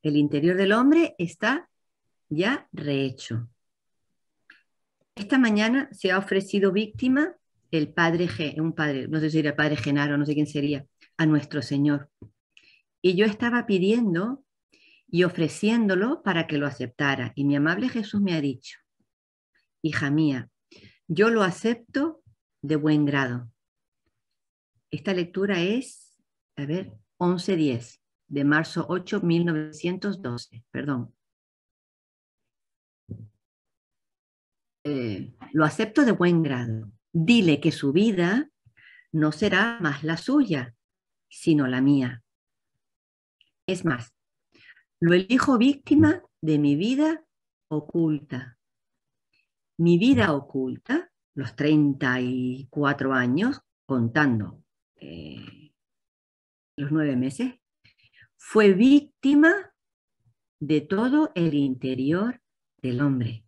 El interior del hombre está ya rehecho. Esta mañana se ha ofrecido víctima el padre un padre, no sé si era el padre Genaro, no sé quién sería, a nuestro Señor. Y yo estaba pidiendo y ofreciéndolo para que lo aceptara. Y mi amable Jesús me ha dicho, hija mía, yo lo acepto de buen grado. Esta lectura es, a ver, 11:10, de marzo 8, 1912, perdón. Lo acepto de buen grado. Dile que su vida no será más la suya, sino la mía. Es más, lo elijo víctima de mi vida oculta. Mi vida oculta, los 34 años, contando los 9 meses, fue víctima de todo el interior del hombre.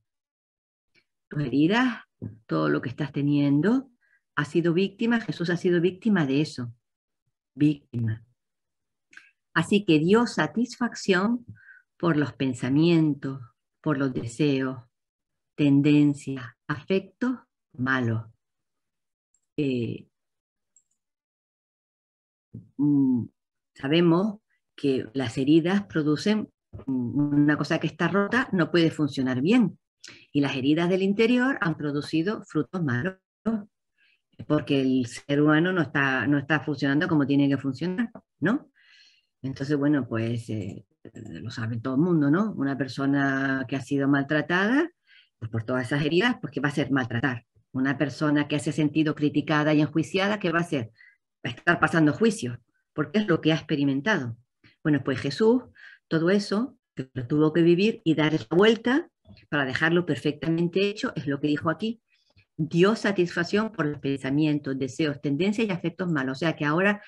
Tus heridas, todo lo que estás teniendo, ha sido víctima, Jesús ha sido víctima de eso. Víctima. Así que dio satisfacción por los pensamientos, por los deseos, tendencias, afectos malos. Sabemos que las heridas producen una cosa que está rota, no puede funcionar bien. Y las heridas del interior han producido frutos malos, porque el ser humano no está funcionando como tiene que funcionar, ¿no? Entonces, bueno, pues lo sabe todo el mundo, ¿no? Una persona que ha sido maltratada, pues por todas esas heridas, pues ¿qué va a hacer? Maltratar. Una persona que se ha sentido criticada y enjuiciada, ¿qué va a hacer? Va a estar pasando juicios, porque es lo que ha experimentado. Bueno, pues Jesús, todo eso, que lo tuvo que vivir y dar esa vuelta para dejarlo perfectamente hecho, es lo que dijo aquí. Dio satisfacción por los pensamientos, deseos, tendencias y afectos malos. O sea que ahora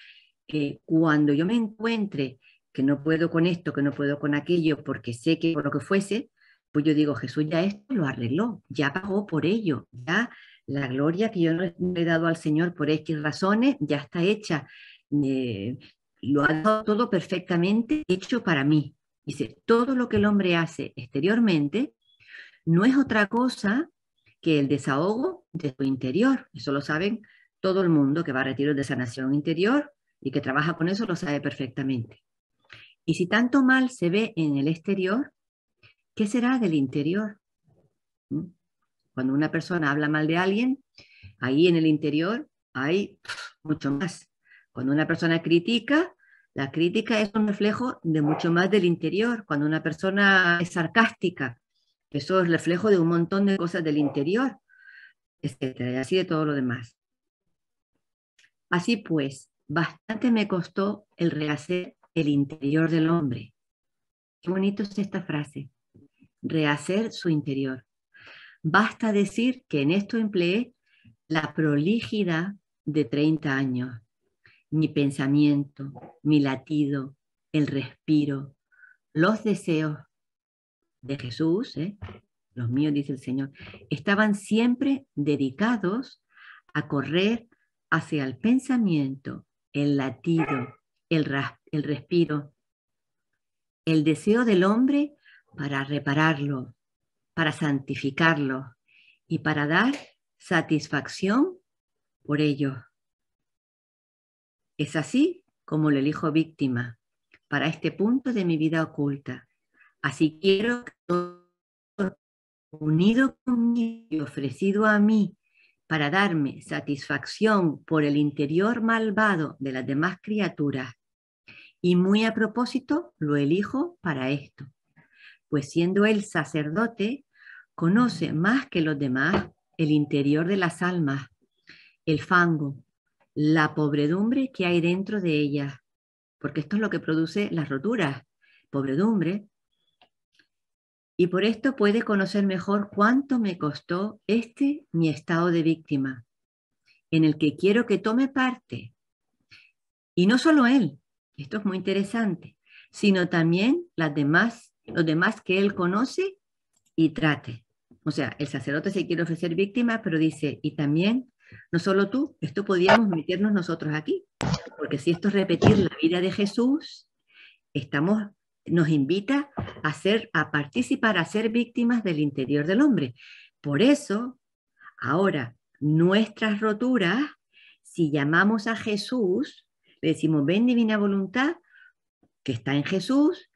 cuando yo me encuentre que no puedo con esto, que no puedo con aquello, porque sé que por lo que fuese, pues yo digo, Jesús ya esto lo arregló, ya pagó por ello, ya la gloria que yo le he dado al Señor por X razones ya está hecha. Lo ha dado todo perfectamente hecho para mí. Dice, todo lo que el hombre hace exteriormente no es otra cosa que el desahogo de su interior. Eso lo saben todo el mundo que va a retiros de sanación interior y que trabaja con eso, lo sabe perfectamente. Y si tanto mal se ve en el exterior, ¿qué será del interior? Cuando una persona habla mal de alguien, ahí en el interior hay mucho más. Cuando una persona critica, la crítica es un reflejo de mucho más del interior. Cuando una persona es sarcástica, eso es reflejo de un montón de cosas del interior, etcétera, y así de todo lo demás. Así pues, bastante me costó el rehacer el interior del hombre. Qué bonito es esta frase, rehacer su interior. Basta decir que en esto empleé la prolijidad de 30 años. mi pensamiento, mi latido, el respiro, los deseos de Jesús, los míos, dice el Señor, estaban siempre dedicados a correr hacia el pensamiento, el latido, el respiro, el deseo del hombre para repararlo, para santificarlo y para dar satisfacción por ello. Es así como lo elijo víctima para este punto de mi vida oculta. Así quiero que todo unido conmigo y ofrecido a mí para darme satisfacción por el interior malvado de las demás criaturas. Y muy a propósito lo elijo para esto, pues siendo él sacerdote, conoce más que los demás el interior de las almas, el fango, la pobredumbre que hay dentro de ellas, porque esto es lo que produce las roturas, pobredumbre, y por esto puede conocer mejor cuánto me costó mi estado de víctima, en el que quiero que tome parte. Y no solo él, esto es muy interesante, sino también los demás que él conoce y trate. O sea, el sacerdote se quiere ofrecer víctima, pero dice, y también, no solo tú, esto podíamos meternos nosotros aquí, porque si esto es repetir la vida de Jesús, nos invita a participar, a ser víctimas del interior del hombre. Por eso, ahora, nuestras roturas, si llamamos a Jesús, le decimos, ven divina voluntad, que está en Jesús,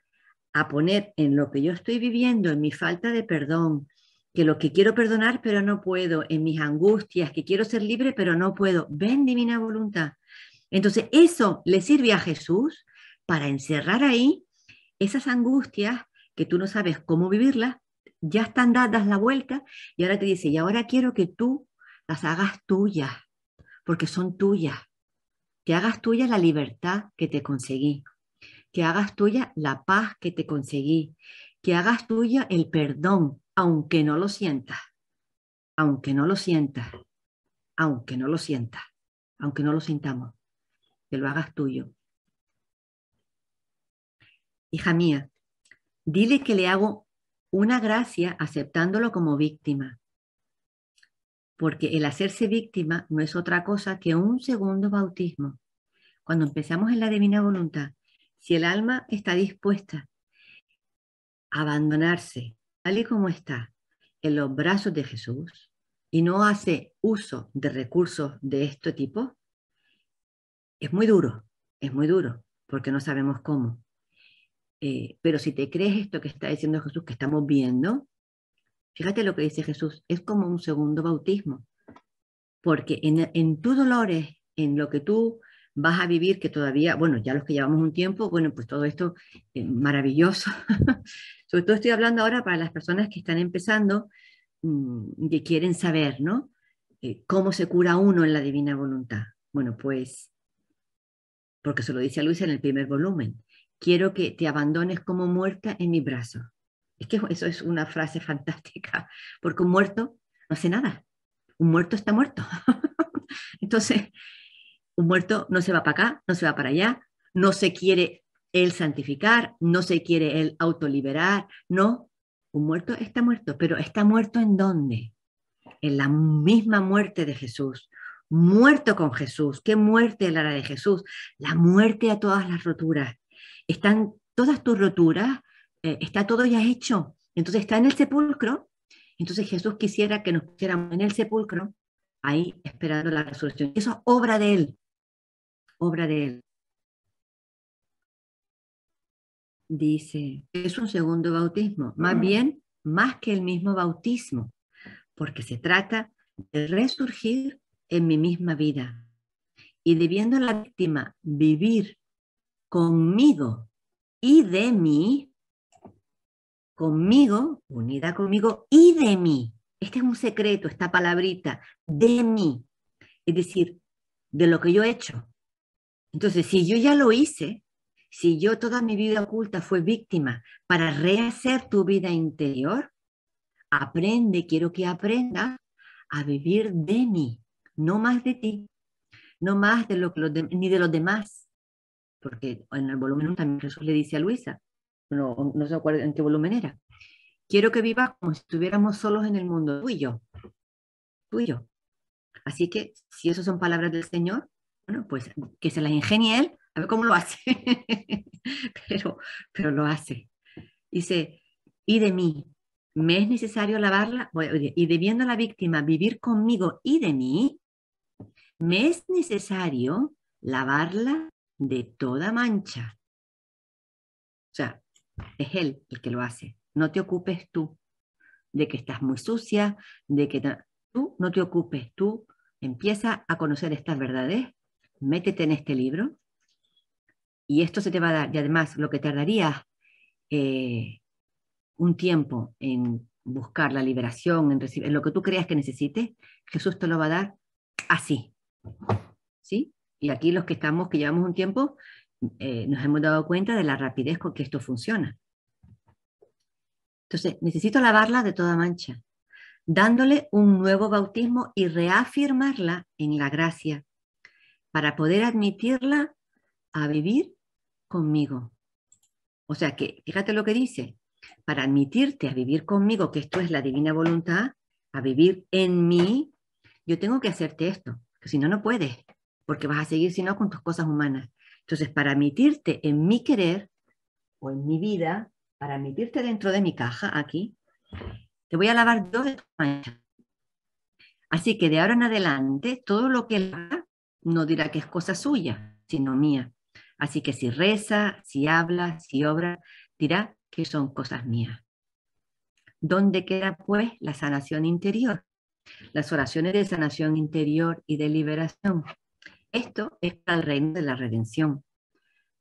a poner en lo que yo estoy viviendo, en mi falta de perdón, que lo que quiero perdonar pero no puedo, en mis angustias, que quiero ser libre pero no puedo, ven divina voluntad. Entonces eso le sirve a Jesús para encerrar ahí esas angustias que tú no sabes cómo vivirlas, ya están dadas la vuelta y ahora te dice, y ahora quiero que tú las hagas tuyas, porque son tuyas, que hagas tuya la libertad que te conseguí, que hagas tuya la paz que te conseguí, que hagas tuya el perdón, aunque no lo sientas, aunque no lo sientas, aunque no lo sientas, aunque no lo sintamos, que lo hagas tuyo. Hija mía, dile que le hago una gracia aceptándolo como víctima, porque el hacerse víctima no es otra cosa que un segundo bautismo. Cuando empezamos en la divina voluntad, si el alma está dispuesta a abandonarse tal y como está en los brazos de Jesús y no hace uso de recursos de este tipo, es muy duro, porque no sabemos cómo. Pero si te crees esto que está diciendo Jesús, que estamos viendo, fíjate lo que dice Jesús, es como un segundo bautismo, porque en tus dolores, en lo que tú vas a vivir, que todavía, bueno, ya los que llevamos un tiempo, bueno, pues todo esto es maravilloso. Sobre todo estoy hablando ahora para las personas que están empezando, que quieren saber, ¿no? ¿Cómo se cura uno en la divina voluntad? Bueno, pues, porque se lo dice a Luisa en el primer volumen, quiero que te abandones como muerta en mi brazo. Es que eso es una frase fantástica, porque un muerto no hace nada. Un muerto está muerto. Entonces, un muerto no se va para acá, no se va para allá, no se quiere él santificar, no se quiere él autoliberar, no. Un muerto está muerto, pero ¿está muerto en dónde? En la misma muerte de Jesús. Muerto con Jesús. ¿Qué muerte es la de Jesús? La muerte a todas las roturas. Están todas tus roturas, está todo ya hecho. Entonces está en el sepulcro. Entonces Jesús quisiera que nos pusiéramos en el sepulcro, ahí esperando la resurrección. Eso es obra de Él. Obra de Él. Dice, es un segundo bautismo. Más bien, más que el mismo bautismo, porque se trata de resurgir en mi misma vida. Y debiendo la víctima vivir conmigo y de mí, conmigo, unida conmigo y de mí. Este es un secreto, esta palabrita, de mí. Es decir, de lo que yo he hecho. Entonces, si yo ya lo hice, si yo toda mi vida oculta fue víctima para rehacer tu vida interior, quiero que aprendas a vivir de mí, no más de ti. no más de ni de los demás, porque en el volumen 1 también Jesús le dice a Luisa, no se acuerda en qué volumen era, quiero que vivas como si estuviéramos solos en el mundo, tú y yo, tú y yo. Así que si eso son palabras del Señor, bueno, pues que se las ingenie Él, a ver cómo lo hace, pero lo hace. Dice, y de mí, me es necesario lavarla, y debiendo la víctima vivir conmigo y de mí, me es necesario lavarla de toda mancha. O sea, es Él el que lo hace. No te ocupes tú de que estás muy sucia, de que tú no te ocupes, tú empieza a conocer estas verdades, métete en este libro y esto se te va a dar. Y además, lo que tardaría un tiempo en buscar la liberación, en lo que tú creas que necesites, Jesús te lo va a dar así. ¿Sí? Y aquí los que estamos, que llevamos un tiempo, nos hemos dado cuenta de la rapidez con que esto funciona. Entonces, necesito lavarla de toda mancha, dándole un nuevo bautismo y reafirmarla en la gracia, para poder admitirla a vivir conmigo. O sea que, fíjate lo que dice, para admitirte a vivir conmigo, que esto es la divina voluntad, a vivir en mí, yo tengo que hacerte esto, que si no, no puedes, porque vas a seguir si no con tus cosas humanas. Entonces, para admitirte en mi querer o en mi vida, para admitirte dentro de mi caja, aquí, te voy a lavar dos de tus manchas. Así que de ahora en adelante, todo lo que él haga no dirá que es cosa suya, sino mía. Así que si reza, si habla, si obra, dirá que son cosas mías. ¿Dónde queda pues la sanación interior? Las oraciones de sanación interior y de liberación. Esto es para el reino de la redención.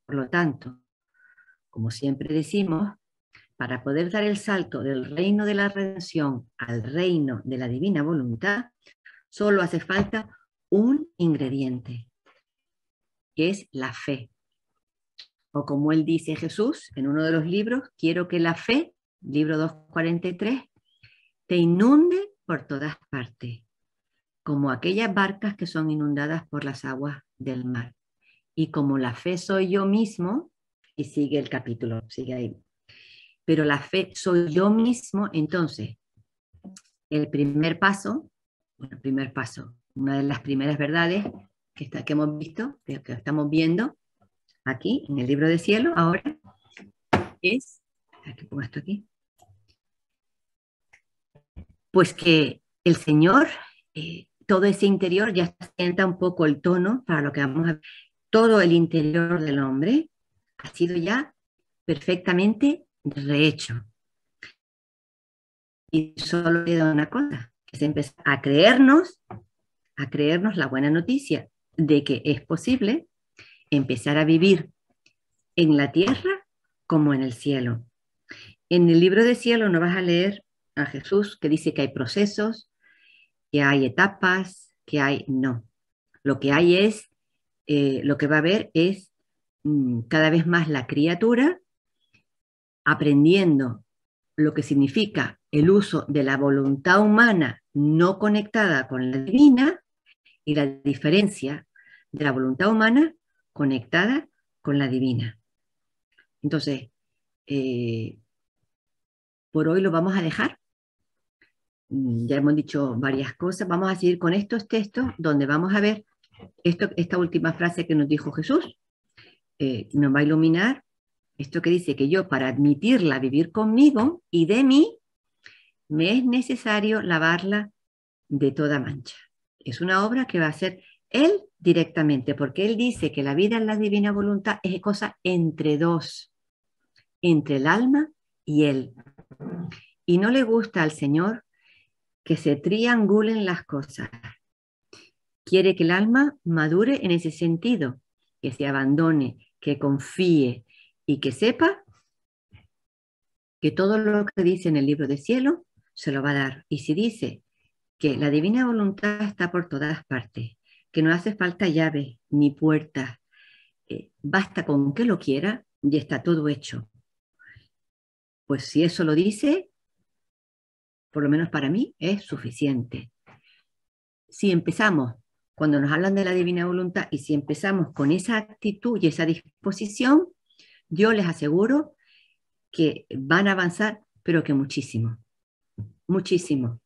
Por lo tanto, como siempre decimos, para poder dar el salto del reino de la redención al reino de la divina voluntad, solo hace falta un ingrediente, que es la fe. O como él dice Jesús en uno de los libros, quiero que la fe, libro 243, te inunde por todas partes, como aquellas barcas que son inundadas por las aguas del mar. Y como la fe soy yo mismo, y sigue el capítulo, sigue ahí. Pero la fe soy yo mismo, entonces, el primer paso, una de las primeras verdades que hemos visto, que estamos viendo aquí en el libro de cielo, ahora, es, aquí pongo esto aquí, pues que el Señor, todo ese interior, ya sienta un poco el tono para lo que vamos a ver. Todo el interior del hombre ha sido ya perfectamente rehecho. Y solo queda una cosa, que es empezar a creernos la buena noticia de que es posible empezar a vivir en la tierra como en el cielo. En el libro de cielo no vas a leer a Jesús que dice que hay procesos, que hay etapas, que hay... No. Lo que hay es, lo que va a haber es cada vez más la criatura aprendiendo lo que significa el uso de la voluntad humana no conectada con la divina y la diferencia de la voluntad humana conectada con la divina. Entonces, por hoy lo vamos a dejar. Ya hemos dicho varias cosas. Vamos a seguir con estos textos donde vamos a ver esta última frase que nos dijo Jesús. Nos va a iluminar esto que dice que yo, para admitirla vivir conmigo y de mí, me es necesario lavarla de toda mancha. Es una obra que va a hacer él directamente, porque él dice que la vida en la divina voluntad es cosa entre dos, entre el alma y él. Y no le gusta al Señor que se triangulen las cosas. Quiere que el alma madure en ese sentido, que se abandone, que confíe y que sepa que todo lo que dice en el libro de cielo se lo va a dar. Y si dice que la divina voluntad está por todas partes, que no hace falta llave ni puertas, basta con que lo quiera y está todo hecho. Pues si eso lo dice, por lo menos para mí, es suficiente. Si empezamos cuando nos hablan de la divina voluntad, y si empezamos con esa actitud y esa disposición, yo les aseguro que van a avanzar, pero que muchísimo, muchísimo.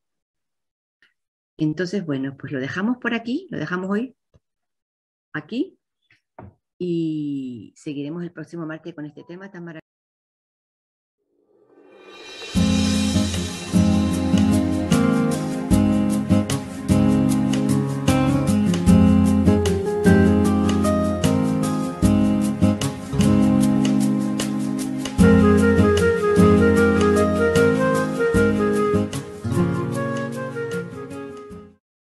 Entonces, bueno, pues lo dejamos por aquí, lo dejamos hoy aquí, y seguiremos el próximo martes con este tema tan maravilloso.